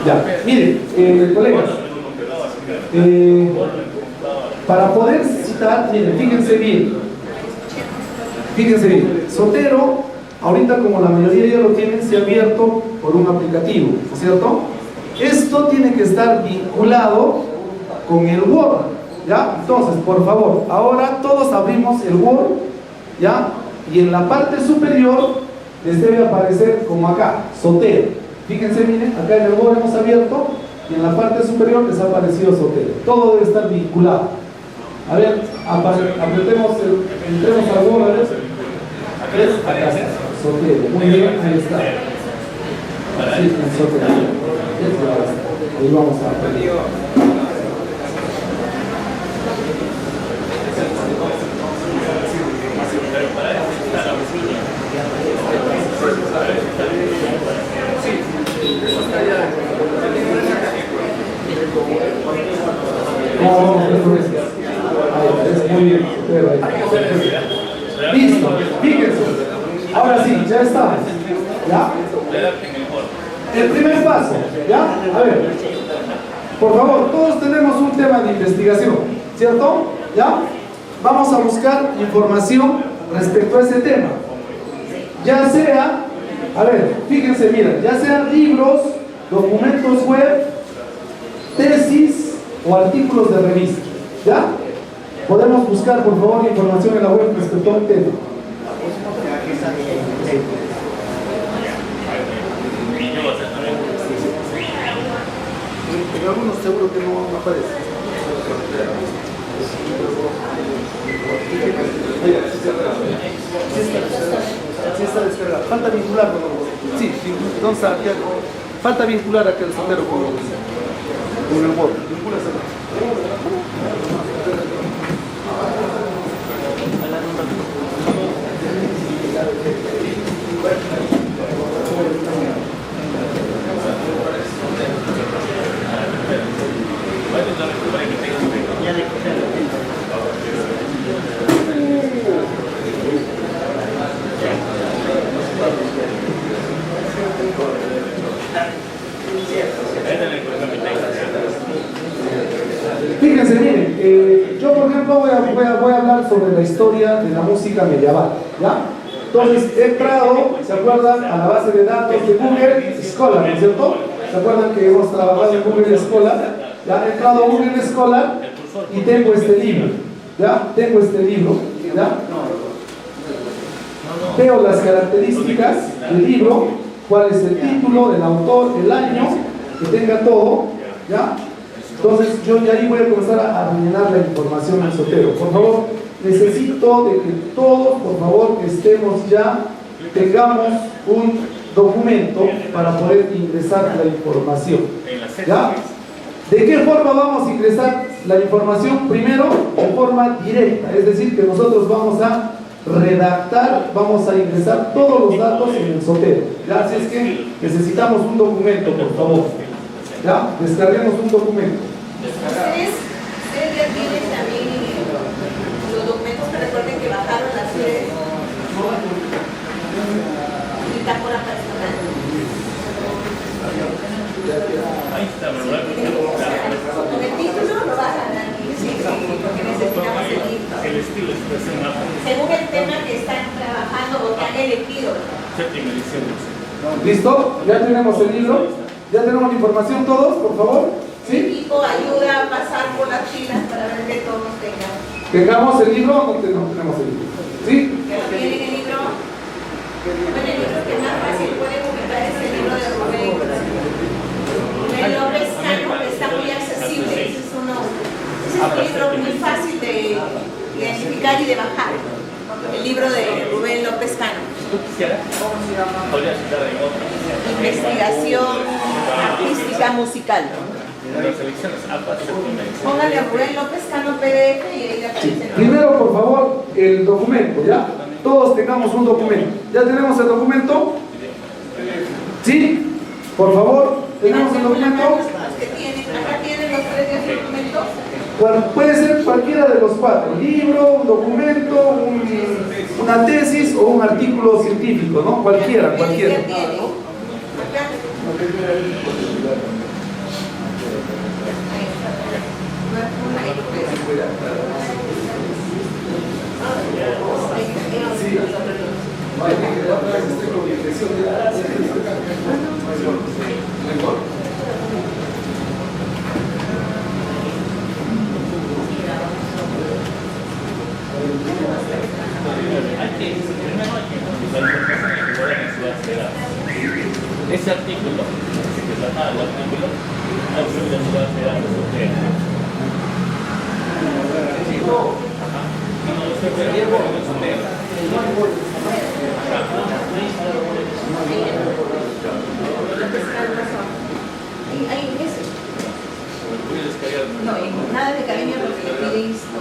Ya. Miren, colegas, para poder citar, miren, fíjense bien, Zotero, ahorita como la mayoría ya lo tienen, se ha abierto por un aplicativo, ¿no es cierto? Esto tiene que estar vinculado con el Word, ¿ya? Entonces, por favor, ahora todos abrimos el Word, ¿ya? Y en la parte superior les debe aparecer como acá, Zotero. Fíjense, miren, acá en el Word hemos abierto y en la parte superior les ha aparecido Zotero. Todo debe estar vinculado. A ver, apretemos, entremos al Word, a ver. ¿Ves? Acá está, Zotero. Muy bien, ahí está. Sí, en Zotero. Ahí vamos a ver. Muy bien, listo, fíjense. Ahora sí, ya está. ¿Ya? El primer paso, ¿ya? A ver, por favor, todos tenemos un tema de investigación, ¿cierto? ¿Ya? Vamos a buscar información respecto a ese tema. Ya sea, a ver, fíjense, miren, ya sean libros, documentos web, tesis o artículos de revista, ¿ya? Podemos buscar, por favor, información en la web respecto al tema. En algunos seguro que no aparece. Sí está descargado. Falta vincular. Sí, entonces falta vincular aquel Zotero con el Word. Fíjense, miren, yo por ejemplo voy a hablar sobre la historia de la música medieval, ¿ya? Entonces he entrado, ¿se acuerdan? A la base de datos de Google Scholar, ¿no es cierto? ¿Se acuerdan que hemos trabajado en Google Scholar? Ya he entrado a Google Scholar y tengo este libro, ¿ya? Tengo este libro, ¿ya? Veo las características del libro, cuál es el título, el autor, el año, que tenga todo, ¿ya? Entonces yo ya ahí voy a comenzar a rellenar la información en Zotero. Por favor, necesito de que todos, por favor, estemos ya, tengamos un documento para poder ingresar la información, ¿ya? ¿De qué forma vamos a ingresar la información? Primero, de forma directa, es decir, que nosotros vamos a redactar, vamos a ingresar todos los datos en el Zotero, ¿ya? Así es que necesitamos un documento, por favor, ¿ya? Descarguemos un documento. Ustedes ya tienen también los documentos que recuerden que bajaron las redes. Bitácora personal. Ahí está, ¿verdad? Con el título lo bajan aquí, sí, porque necesitamos el libro. El estilo de expresión más. Según el tema que están trabajando o que han elegido. Séptima edición. ¿Listo? ¿Ya tenemos el libro? ¿Ya tenemos la información todos, por favor? El ¿Sí? equipo ayuda a pasar por las filas para ver que todos tengan. ¿Tengamos el libro o no tenemos el libro? ¿Sí? ¿Que no tienen el libro? Bueno, el libro que más fácil pueden ubicar es el libro de Rubén. Rubén López Cano, está muy accesible. Ese es un libro muy fácil de identificar y de bajar. El libro de Rubén López Cano. ¿Tú quisieras? Podría citar en otra. Investigación artística musical. Las selecciones APA, séptima edición. Póngale a Rubén López Cano PDF y ahí le aparece. Primero, por favor, el documento, ¿ya? Todos tengamos un documento. ¿Ya tenemos el documento? ¿Sí? Por favor, ¿tenemos el documento? Los que tienen, acá tienen los tres documentos. Puede ser cualquiera de los cuatro: libro, un documento, una tesis o un artículo científico, ¿no? Cualquiera. Ya tienen. Acá. Sí. Ay, dije, la otra vez estoy con mi impresión de la... Mejor. Ese artículo, ese que trataba el artículo, ha subido a su base de datos. No, usted se lleva con su tema. No, nada de cariño porque le piden esto.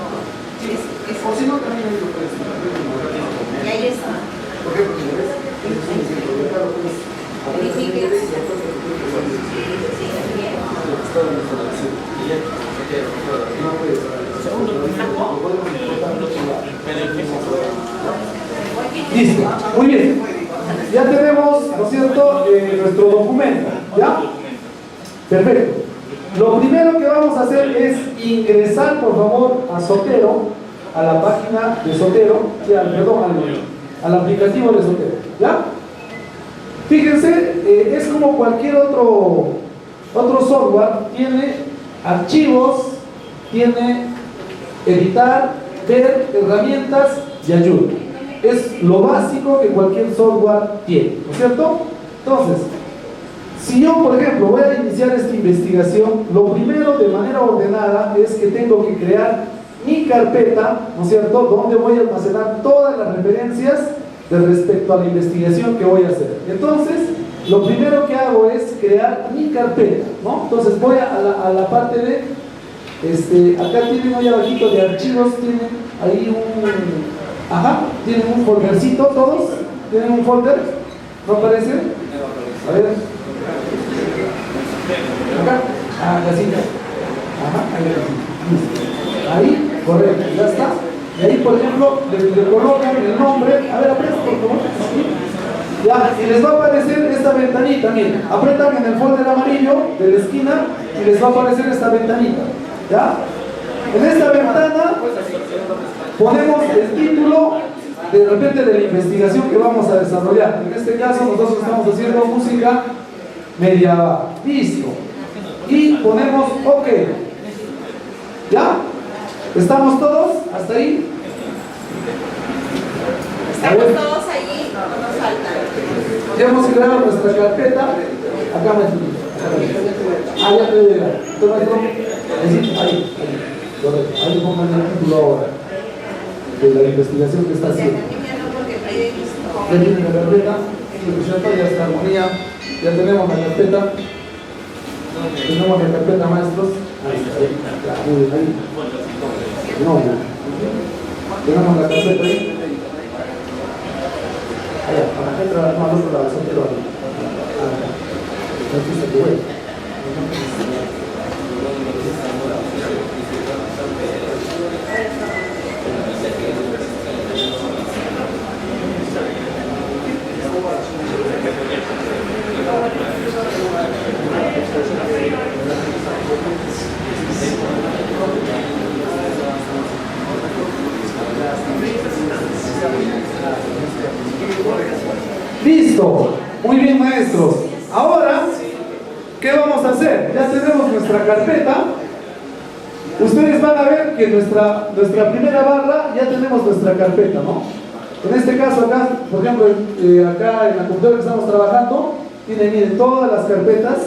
O si no, también hay otro precio. Y ahí está. ¿Por qué? Porque ves, Verifique. Listo, muy bien. Ya tenemos, ¿no es cierto?, nuestro documento. ¿Ya? Perfecto. Lo primero que vamos a hacer es ingresar, por favor, a Zotero, a la página de Zotero, perdón, al aplicativo de Zotero. ¿Ya? Fíjense, es como cualquier otro software, tiene archivos, tiene editar, ver, herramientas y ayuda. Es lo básico que cualquier software tiene, ¿no es cierto? Entonces, si yo, por ejemplo, voy a iniciar esta investigación, lo primero de manera ordenada es que tengo que crear mi carpeta, ¿no es cierto?, donde voy a almacenar todas las referencias de respecto a la investigación que voy a hacer. Entonces, lo primero que hago es crear mi carpeta, ¿no? Entonces voy a la parte de, acá tienen ahí abajito de archivos, tienen ahí tienen un foldercito, todos, tienen un folder, ¿no aparece? A ver, acá, casita, ahí, correcto, ya está. Y ahí, por ejemplo, le colocan el nombre, a ver, aprieta, por favor. Ya, y les va a aparecer esta ventanita, miren, apretan en el folder amarillo de la esquina y les va a aparecer esta ventanita, ¿ya? En esta ventana ponemos el título de repente de la investigación que vamos a desarrollar. En este caso nosotros estamos haciendo música medieval. Listo. Y ponemos OK. ¿Ya? ¿Estamos todos? ¿Hasta ahí? Estamos todos allí, no nos falta. Ya hemos creado nuestra carpeta. Acá me ya puede llegar. Ahí. Correcto. Ahí pongan el título ahora de la investigación que está haciendo. Ya tienen la carpeta, ya está armonía, ya tenemos la carpeta, maestros. Ahí. No, tenemos la carpeta ahí. Allá, para que entra al otro lado, Zotero ahí. Listo, muy bien, maestros. Ahora, ¿qué vamos a hacer? Ya tenemos nuestra carpeta. Ustedes van a ver que nuestra primera barra ya tenemos nuestra carpeta, ¿no? En este caso acá, por ejemplo, acá en la computadora que estamos trabajando, miren todas las carpetas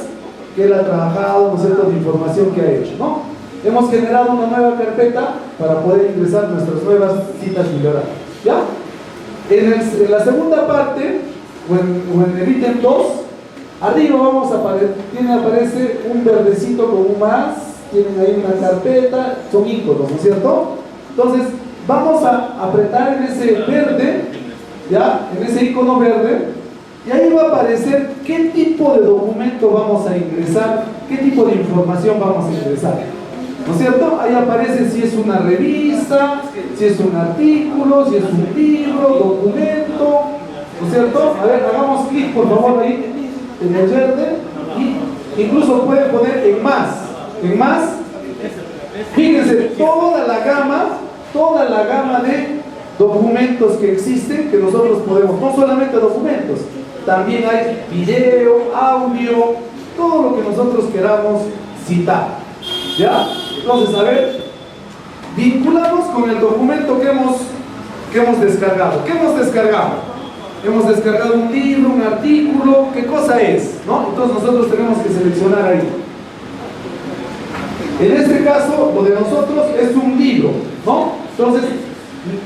que él ha trabajado, ¿no es cierto?, de información que ha hecho, ¿no? Hemos generado una nueva carpeta para poder ingresar nuestras nuevas citas bibliográficas, ¿ya? En la segunda parte, o en el ítem 2, arriba aparece un verdecito con un más, tienen ahí una carpeta, son iconos, ¿no es cierto? Entonces, vamos a apretar en ese verde, ¿ya? En ese icono verde, y ahí va a aparecer qué tipo de documento vamos a ingresar, qué tipo de información vamos a ingresar, ¿no es cierto? Ahí aparece si es una revista, si es un artículo, si es un libro, documento, ¿no es cierto? A ver, hagamos clic por favor ahí en el verde, y incluso pueden poner en más, Fíjense, toda la gama de documentos que existen, que nosotros podemos, no solamente documentos, también hay video, audio, todo lo que nosotros queramos citar. ¿Ya? Entonces, a ver, vinculamos con el documento que hemos descargado. ¿Qué hemos descargado? Hemos descargado un libro, un artículo, ¿qué cosa es? ¿No? Entonces nosotros tenemos que seleccionar ahí. En este caso, lo de nosotros es un libro, ¿no? Entonces,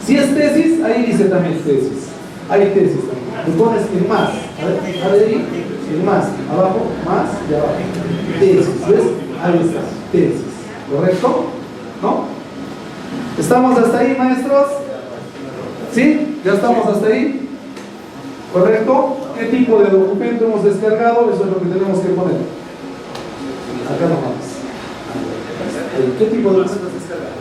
si es tesis, ahí dice también tesis. Hay tesis también. Le pones en más. A ver ahí, en más. Abajo, más y abajo. Tesis, ¿ves? Ahí está, tesis. ¿Correcto? ¿No? ¿Estamos hasta ahí, maestros? ¿Sí? ¿Ya estamos hasta ahí? ¿Correcto? ¿Qué tipo de documento hemos descargado? Eso es lo que tenemos que poner. Acá nomás. ¿Qué tipo de documento has descargado?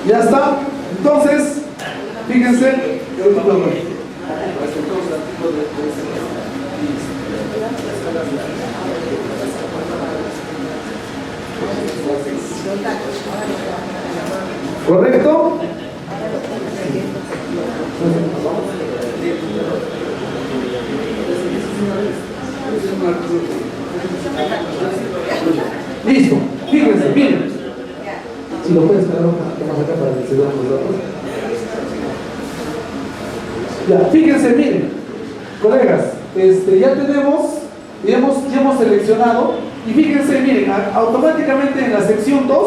Ya está. Entonces, fíjense. ¿Correcto? Listo, fíjense, miren. Si lo puedes quedar más acá para que se vean los datos. Ya, fíjense, miren, colegas, ya hemos seleccionado, y fíjense, miren, automáticamente en la sección 2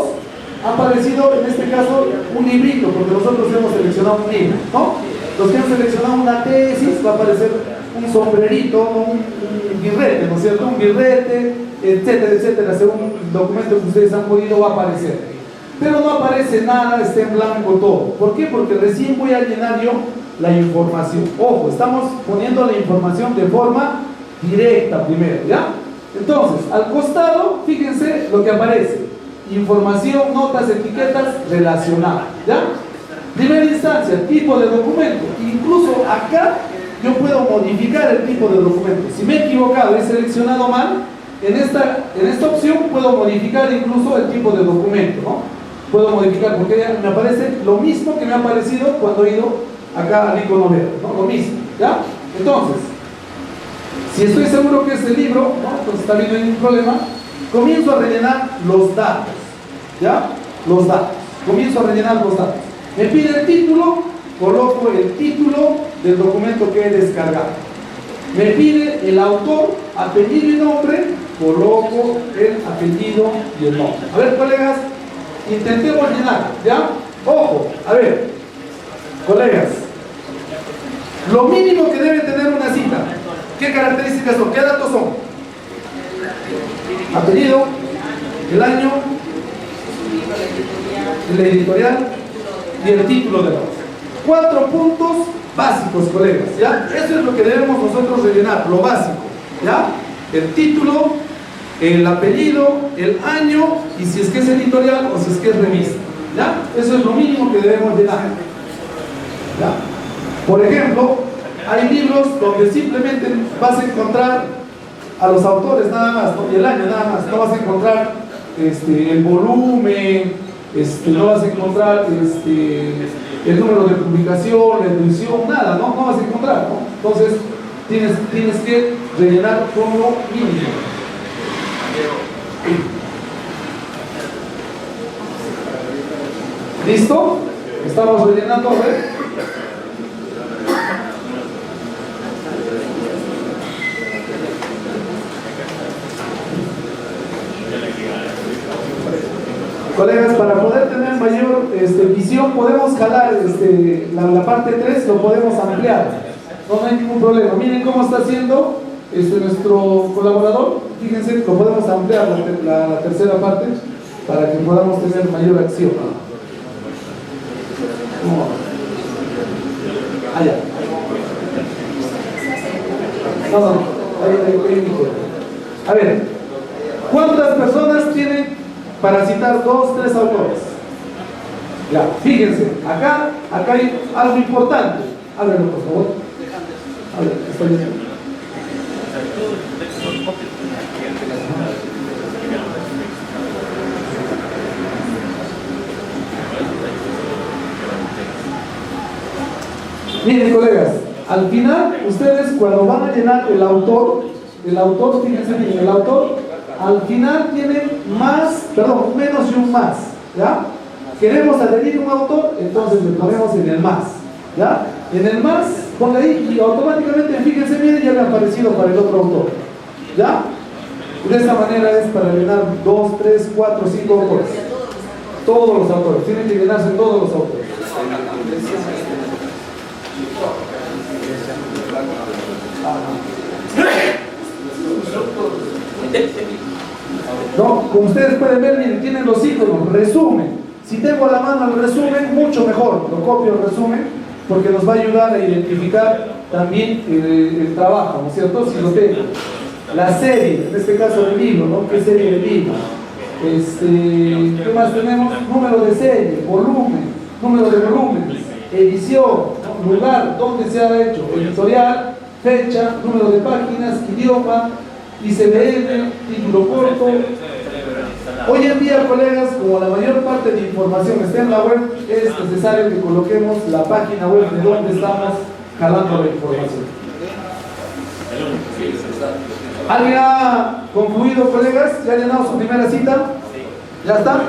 ha aparecido en este caso un librito, porque nosotros hemos seleccionado un libro, ¿no? Los que han seleccionado una tesis va a aparecer un sombrerito, un birrete, ¿no es cierto? Un birrete, etcétera, etcétera, según el documento que ustedes han podido va a aparecer. Pero no aparece nada, está en blanco todo. ¿Por qué? Porque recién voy a llenar yo la información. Ojo, estamos poniendo la información de forma directa primero, ¿ya? Entonces, al costado, fíjense lo que aparece. Información, notas, etiquetas relacionadas, ¿ya? Primera instancia, tipo de documento. Incluso acá yo puedo modificar el tipo de documento. Si me he equivocado, he seleccionado mal, en esta opción puedo modificar incluso el tipo de documento, ¿no? Puedo modificar porque ya me aparece lo mismo que me ha aparecido cuando he ido acá al icono verde, ¿no? Lo mismo, ¿ya? Entonces, si estoy seguro que es el libro, ¿no? Entonces está bien, no hay ningún problema. Comienzo a rellenar los datos, ¿ya? Los datos. Comienzo a rellenar los datos. Me pide el título, coloco el título del documento que he descargado. Me pide el autor, apellido y nombre, coloco el apellido y el nombre. A ver, colegas, intentemos llenar, ¿ya? Ojo, a ver, colegas, lo mínimo que debe tener una cita, ¿qué características son? ¿Qué datos son? Apellido, el año, el editorial y el título de la obra. 4 puntos básicos, colegas, ¿ya? Eso es lo que debemos nosotros rellenar, lo básico, ¿ya? El título, el apellido, el año, y si es que es editorial o si es que es revista, ¿ya? Eso es lo mínimo que debemos llenar, ¿ya? Por ejemplo, hay libros donde simplemente vas a encontrar a los autores nada más, ¿no? Y el año nada más, no vas a encontrar el volumen, no vas a encontrar el número de publicación, la edición, nada, ¿no? No vas a encontrar, ¿no? Entonces tienes que rellenar con lo mínimo. ¿Listo? Estamos rellenando, a ver. Colegas, para poder tener mayor visión, podemos jalar la parte 3, lo podemos ampliar. No hay ningún problema. Miren cómo está haciendo nuestro colaborador. Fíjense, lo podemos ampliar la tercera parte para que podamos tener mayor acción. Allá. No. Ahí. A ver, ¿cuántas personas tienen para citar 2, 3 autores? Ya, fíjense, acá hay algo importante. Háblenlo, por favor. A ver, estoy bien. Miren, colegas, al final, ustedes cuando van a llenar el autor, fíjense bien, el autor, al final tiene menos y un más, ¿ya? Queremos adherir un autor, entonces le ponemos en el más, ¿ya? En el más, ponle ahí y automáticamente, fíjense bien, ya le ha aparecido para el otro autor, ¿ya? De esta manera es para llenar 2, 3, 4, 5 autores. Todos los autores, tienen que llenarse todos los autores. No, como ustedes pueden ver, miren, tienen los iconos, resumen. Si tengo a la mano el resumen, mucho mejor, lo copio el resumen, porque nos va a ayudar a identificar también el trabajo, ¿no es cierto? Si lo tengo. La serie, en este caso del libro, ¿no? ¿Qué serie del libro? ¿Qué más tenemos? Número de serie, volumen, número de volúmenes, edición, ¿no? Lugar, dónde se ha hecho, editorial, fecha, número de páginas, idioma, ISBN, título corto. Hoy en día, colegas, como la mayor parte de información está en la web, es necesario que coloquemos la página web de donde estamos jalando la información. ¿Alguien ha concluido, colegas? ¿Ya ha llenado su primera cita? ¿Ya está?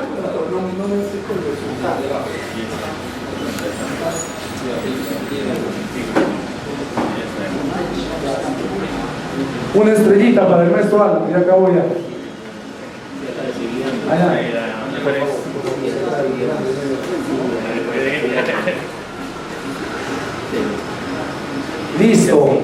Una estrellita para el maestro Alan, ya acabó ya. Allá. Listo.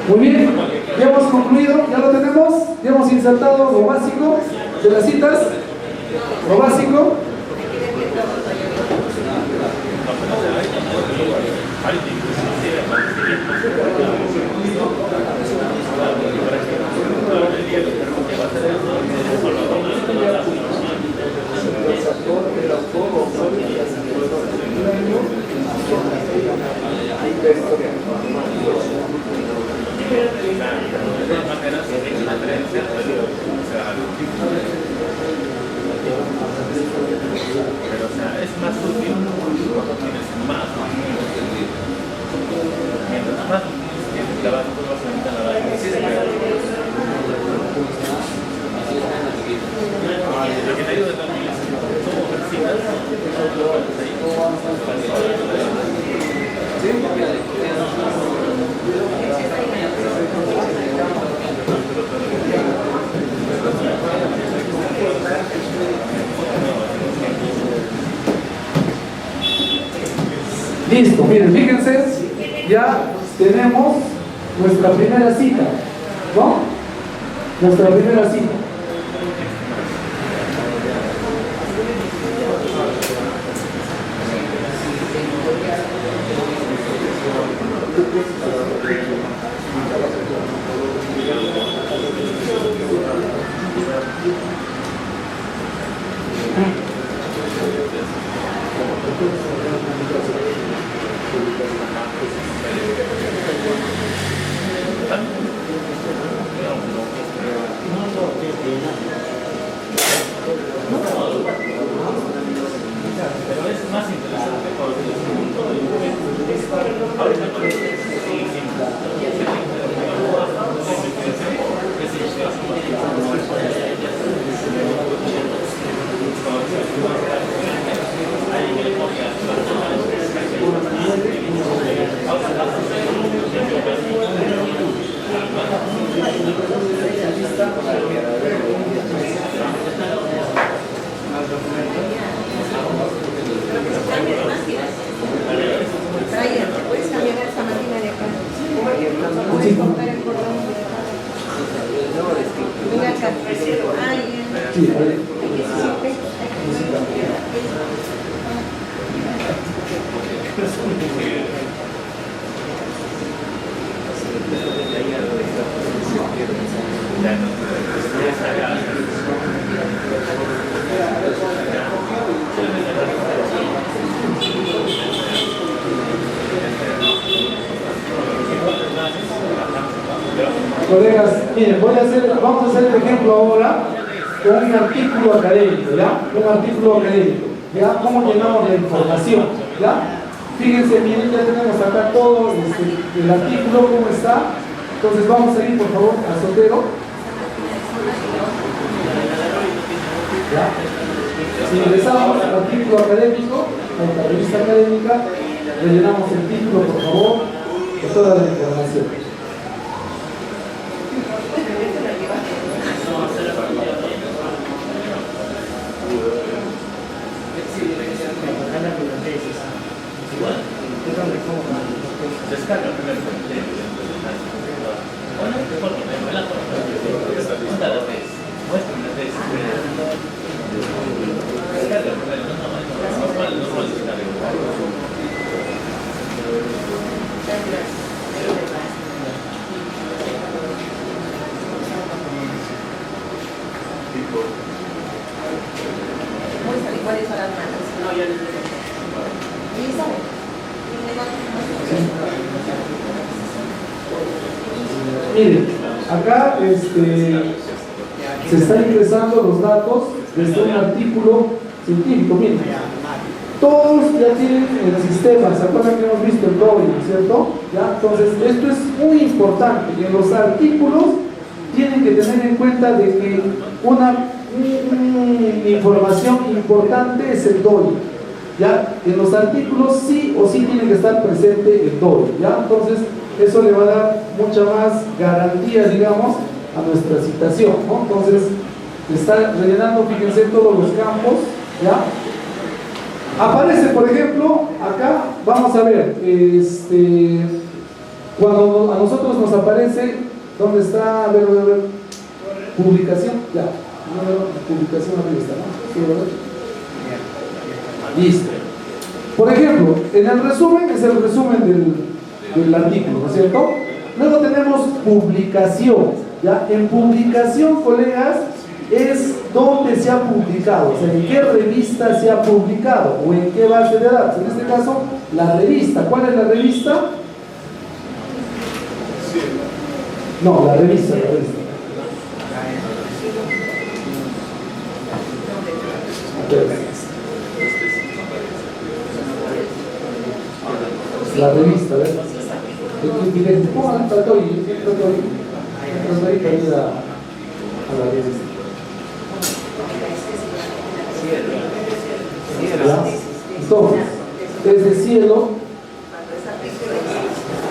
Muy bien, ya hemos concluido, ya lo tenemos, ya hemos insertado lo básico de las citas, lo básico. Pero, o sea, es más útil cuando tienes más. Mientras más tienes clavado, tú vas a aumentar la vaina. Lo que te ayuda también es cómo persigas Listo, miren, fíjense, ya tenemos nuestra primera cita, ¿no? Nuestra primera cita. pero es más interesante porque ahorita ¿puedes cambiar esa máquina de acá? Sí. Cortar el cordón. Mira acá. Sí, ahí. Pero Colegas, miren, vamos a hacer el ejemplo ahora. con un artículo académico, ¿ya? Un artículo académico, ¿ya? ¿Cómo llenamos la información? ¿Ya? Fíjense, miren, ya tenemos acá todo el artículo, cómo está. Entonces vamos a ir, por favor, a Sotero. ¿Ya? Si ingresamos al artículo académico, a la revista académica, rellenamos el título, por favor, de toda la información. Descarga primero. Bueno, porque me vuela por la tesis. Muéstrame la tesis. Descarga primero. No puedes descargar. Muéstrale cuáles son las manos. No, yo les digo. ¿Y sabe? Miren, acá se están ingresando los datos desde un artículo científico. Miren, todos ya tienen el sistema, ¿se acuerdan que hemos visto el DOI, cierto? ¿Ya? Entonces, esto es muy importante, que en los artículos tienen que tener en cuenta de que una información importante es el DOI. ¿Ya? En los artículos sí o sí tiene que estar presente el DOI, ¿ya? Entonces eso le va a dar mucha más garantía, digamos, a nuestra citación, ¿no? Entonces está rellenando, fíjense, todos los campos, ¿ya? Aparece, por ejemplo, acá, vamos a ver, cuando a nosotros nos aparece, ¿dónde está? A ver, publicación, ya, publicación arriba está, ¿no? Sí, ¿verdad? Listo. Por ejemplo, en el resumen es el resumen del artículo, ¿no es cierto? Luego tenemos publicación, ¿ya? En publicación, colegas, es donde se ha publicado, o sea, en qué revista se ha publicado o en qué base de datos. En este caso, la revista. ¿Cuál es la revista? No, la revista. La revista, ¿ves? Pongan trato ahí para ir a la revista. ¿Ya? Entonces, desde cielo,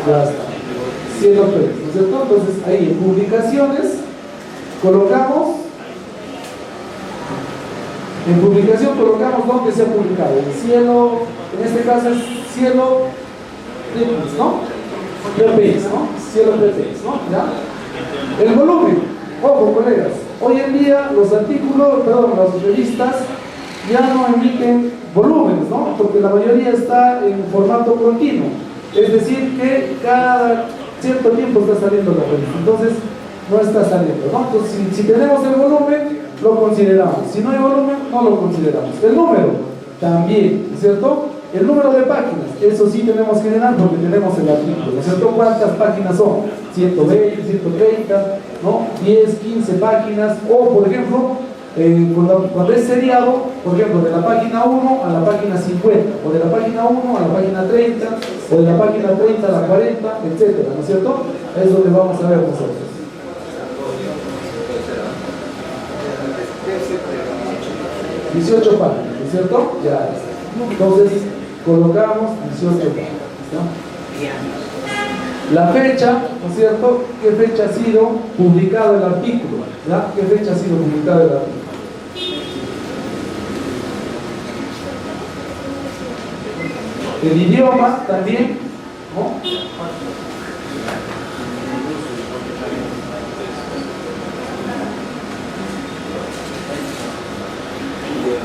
ya está. Cielo 3, ¿no es cierto? Entonces, ahí en publicaciones, colocamos. En publicación colocamos dónde se ha publicado. El cielo, en este caso es cielo PPX, ¿no? PPX, ¿no? Cielo PPX, ¿no? ¿Ya? El volumen, ojo colegas, hoy en día los artículos, perdón, las revistas ya no emiten volúmenes, ¿no? Porque la mayoría está en formato continuo. Es decir, que cada cierto tiempo está saliendo la revista. Entonces, no está saliendo, ¿no? Entonces, si tenemos el volumen, lo consideramos. Si no hay volumen, no lo consideramos. El número, también, ¿no es cierto? El número de páginas, eso sí tenemos que llenar porque tenemos el artículo, ¿no es cierto? ¿Cuántas páginas son? 120, 130, ¿no? 10, 15 páginas, o por ejemplo, cuando es seriado, por ejemplo, de la página 1 a la página 50, o de la página 1 a la página 30, o de la página 30 a la 40, etcétera, ¿no es cierto? Es donde vamos a ver nosotros. 18 páginas, ¿no es cierto? Ya está. Entonces, colocamos 18 páginas, ¿no? La fecha, ¿no es cierto? ¿Qué fecha ha sido publicado el artículo? ¿Ya? ¿Qué fecha ha sido publicado el artículo? El idioma también, ¿no?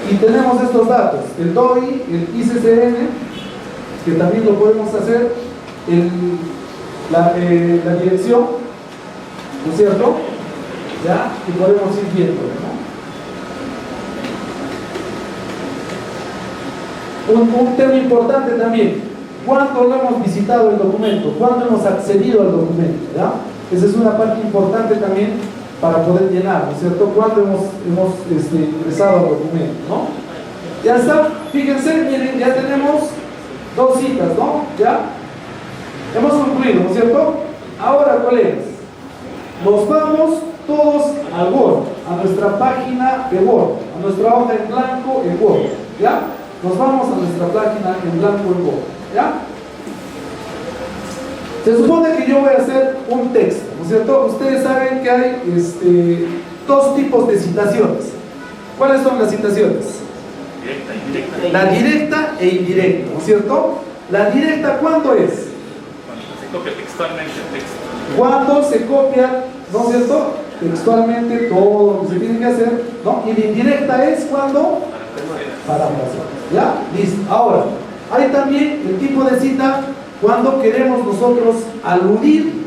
Y tenemos estos datos, el DOI, el ICCN, que también lo podemos hacer, la dirección, ¿no es cierto? ¿Ya? Y podemos ir viendo, ¿no? Un tema importante también, ¿cuándo lo hemos visitado el documento? ¿Cuándo hemos accedido al documento? ¿Ya? Esa es una parte importante también para poder llenar, ¿no es cierto? Cuando hemos ingresado al documento, ¿no? Ya está, fíjense, miren, ya tenemos 2 citas, ¿no? Ya hemos concluido, ¿no es cierto? Ahora, colegas, nos vamos todos al Word, a nuestra página de Word, a nuestra hoja en blanco en Word, ¿ya? Nos vamos a nuestra página en blanco en Word, ¿ya? Se supone que yo voy a hacer un texto, ¿no es cierto? Ustedes saben que hay 2 tipos de citaciones. ¿Cuáles son las citaciones? Directa, indirecta. La directa e indirecta, ¿no es cierto? La directa, ¿cuándo es? Cuando se copia textualmente el texto. Cuando se copia, ¿no es cierto? Textualmente todo lo que se tiene que hacer, ¿no? Y la indirecta es cuando parafrasear. ¿Ya? Listo. Ahora, hay también el tipo de cita cuando queremos nosotros aludir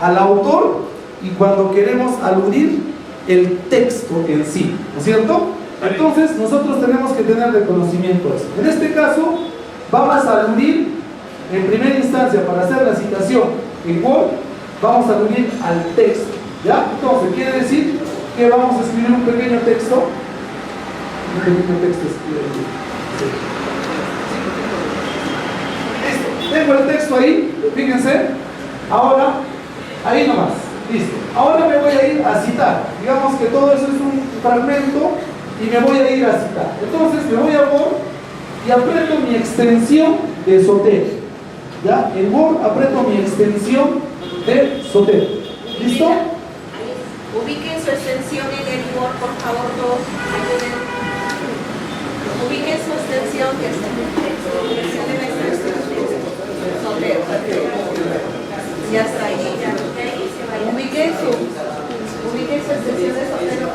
al autor y cuando queremos aludir el texto en sí, ¿no es cierto? Entonces nosotros tenemos que tener de conocimiento eso. En este caso vamos a aludir en primera instancia para hacer la citación en Word, vamos a aludir al texto, ¿ya? Entonces quiere decir que vamos a escribir un pequeño texto, Listo, tengo el texto ahí, fíjense. Ahora, ahí nomás, listo. Ahora me voy a ir a citar. Digamos que todo eso es un fragmento y me voy a ir a citar. Entonces me voy a Word y aprieto mi extensión de Zotero. ¿Ya? En Word aprieto mi extensión de Zotero. ¿Listo? Ubiquen su extensión en el Word, por favor, todos. Ubiquen su extensión, que está en el texto. Zotero. Ya está ahí. Ubiquen su extensión de Zotero.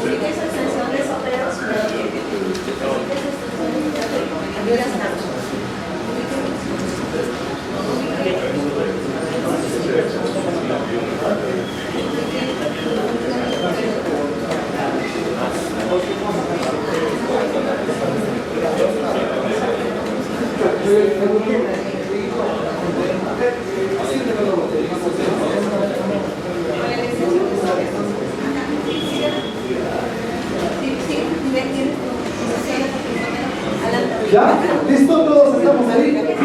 Ubiquen su extensión de Zotero. Ya estamos. ¿Ya? ¿Listo? ¿Todos estamos ahí?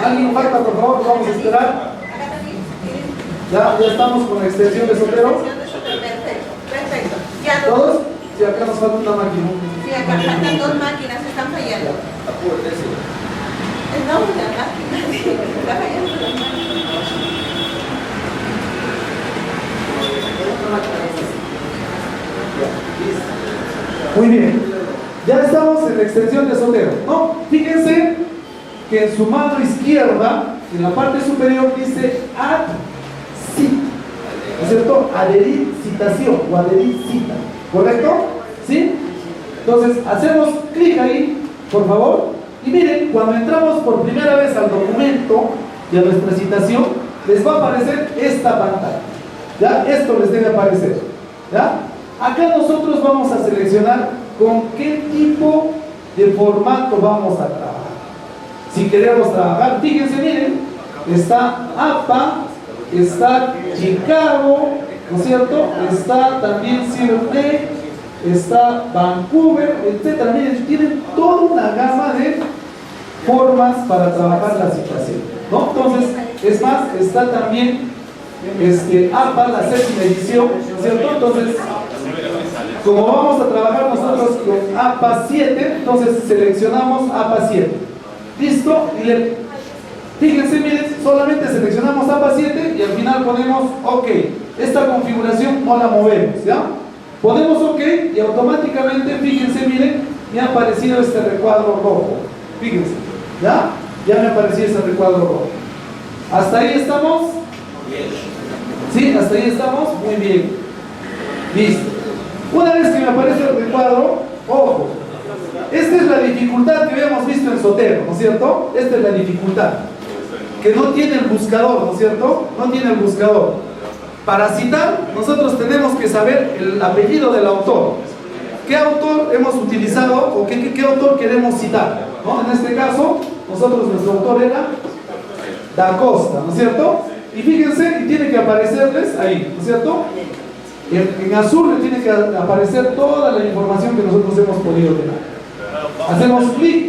¿Alguien falta, por favor? Vamos a esperar. ¿Ya estamos con la extensión de Zotero? Perfecto. Ya no. ¿Todos? Sí, acá nos falta una máquina. Sí, acá faltan 2 máquinas, están fallando. No, la máquina, sí, está fallando la máquina. Muy bien. Ya estamos en la extensión de Zotero, ¿no? Fíjense que en su mano izquierda, en la parte superior, dice add cit, ¿no es cierto? Adherir citación o adherir cita, ¿correcto? ¿Sí? Entonces, hacemos clic ahí, por favor, y miren, cuando entramos por primera vez al documento y a nuestra citación, les va a aparecer esta pantalla, ¿ya? Esto les debe aparecer, ¿ya? Acá nosotros vamos a seleccionar con qué tipo de formato vamos a trabajar. Si queremos trabajar, fíjense, miren, está APA, está Chicago, ¿no es cierto? Está también Sydney, está Vancouver, etc. Miren, tienen toda una gama de formas para trabajar la citación, ¿no? Entonces, es más, está también APA, la 6ª edición, ¿no es cierto? Entonces, como vamos a trabajar nosotros con APA 7, entonces seleccionamos APA 7. ¿Listo? Y fíjense, miren, solamente seleccionamos APA 7 y al final ponemos OK. Esta configuración no la movemos, ¿ya? Ponemos OK y automáticamente, fíjense, miren, me ha aparecido este recuadro rojo. Fíjense, ¿ya? Ya me apareció este recuadro rojo. ¿Hasta ahí estamos? ¿Sí? ¿Hasta ahí estamos? Muy bien. Listo. Una vez que me aparece el recuadro, ojo, esta es la dificultad que habíamos visto en Zotero, ¿no es cierto? Esta es la dificultad, que no tiene el buscador, ¿no es cierto? No tiene el buscador. Para citar, nosotros tenemos que saber el apellido del autor. ¿Qué autor hemos utilizado o qué autor queremos citar? ¿No? En este caso, nuestro autor era Da Costa, ¿no es cierto? y fíjense, y tiene que aparecerles ahí, ¿no es cierto? En azul le tiene que aparecer toda la información que nosotros hemos podido tener. Hacemos clic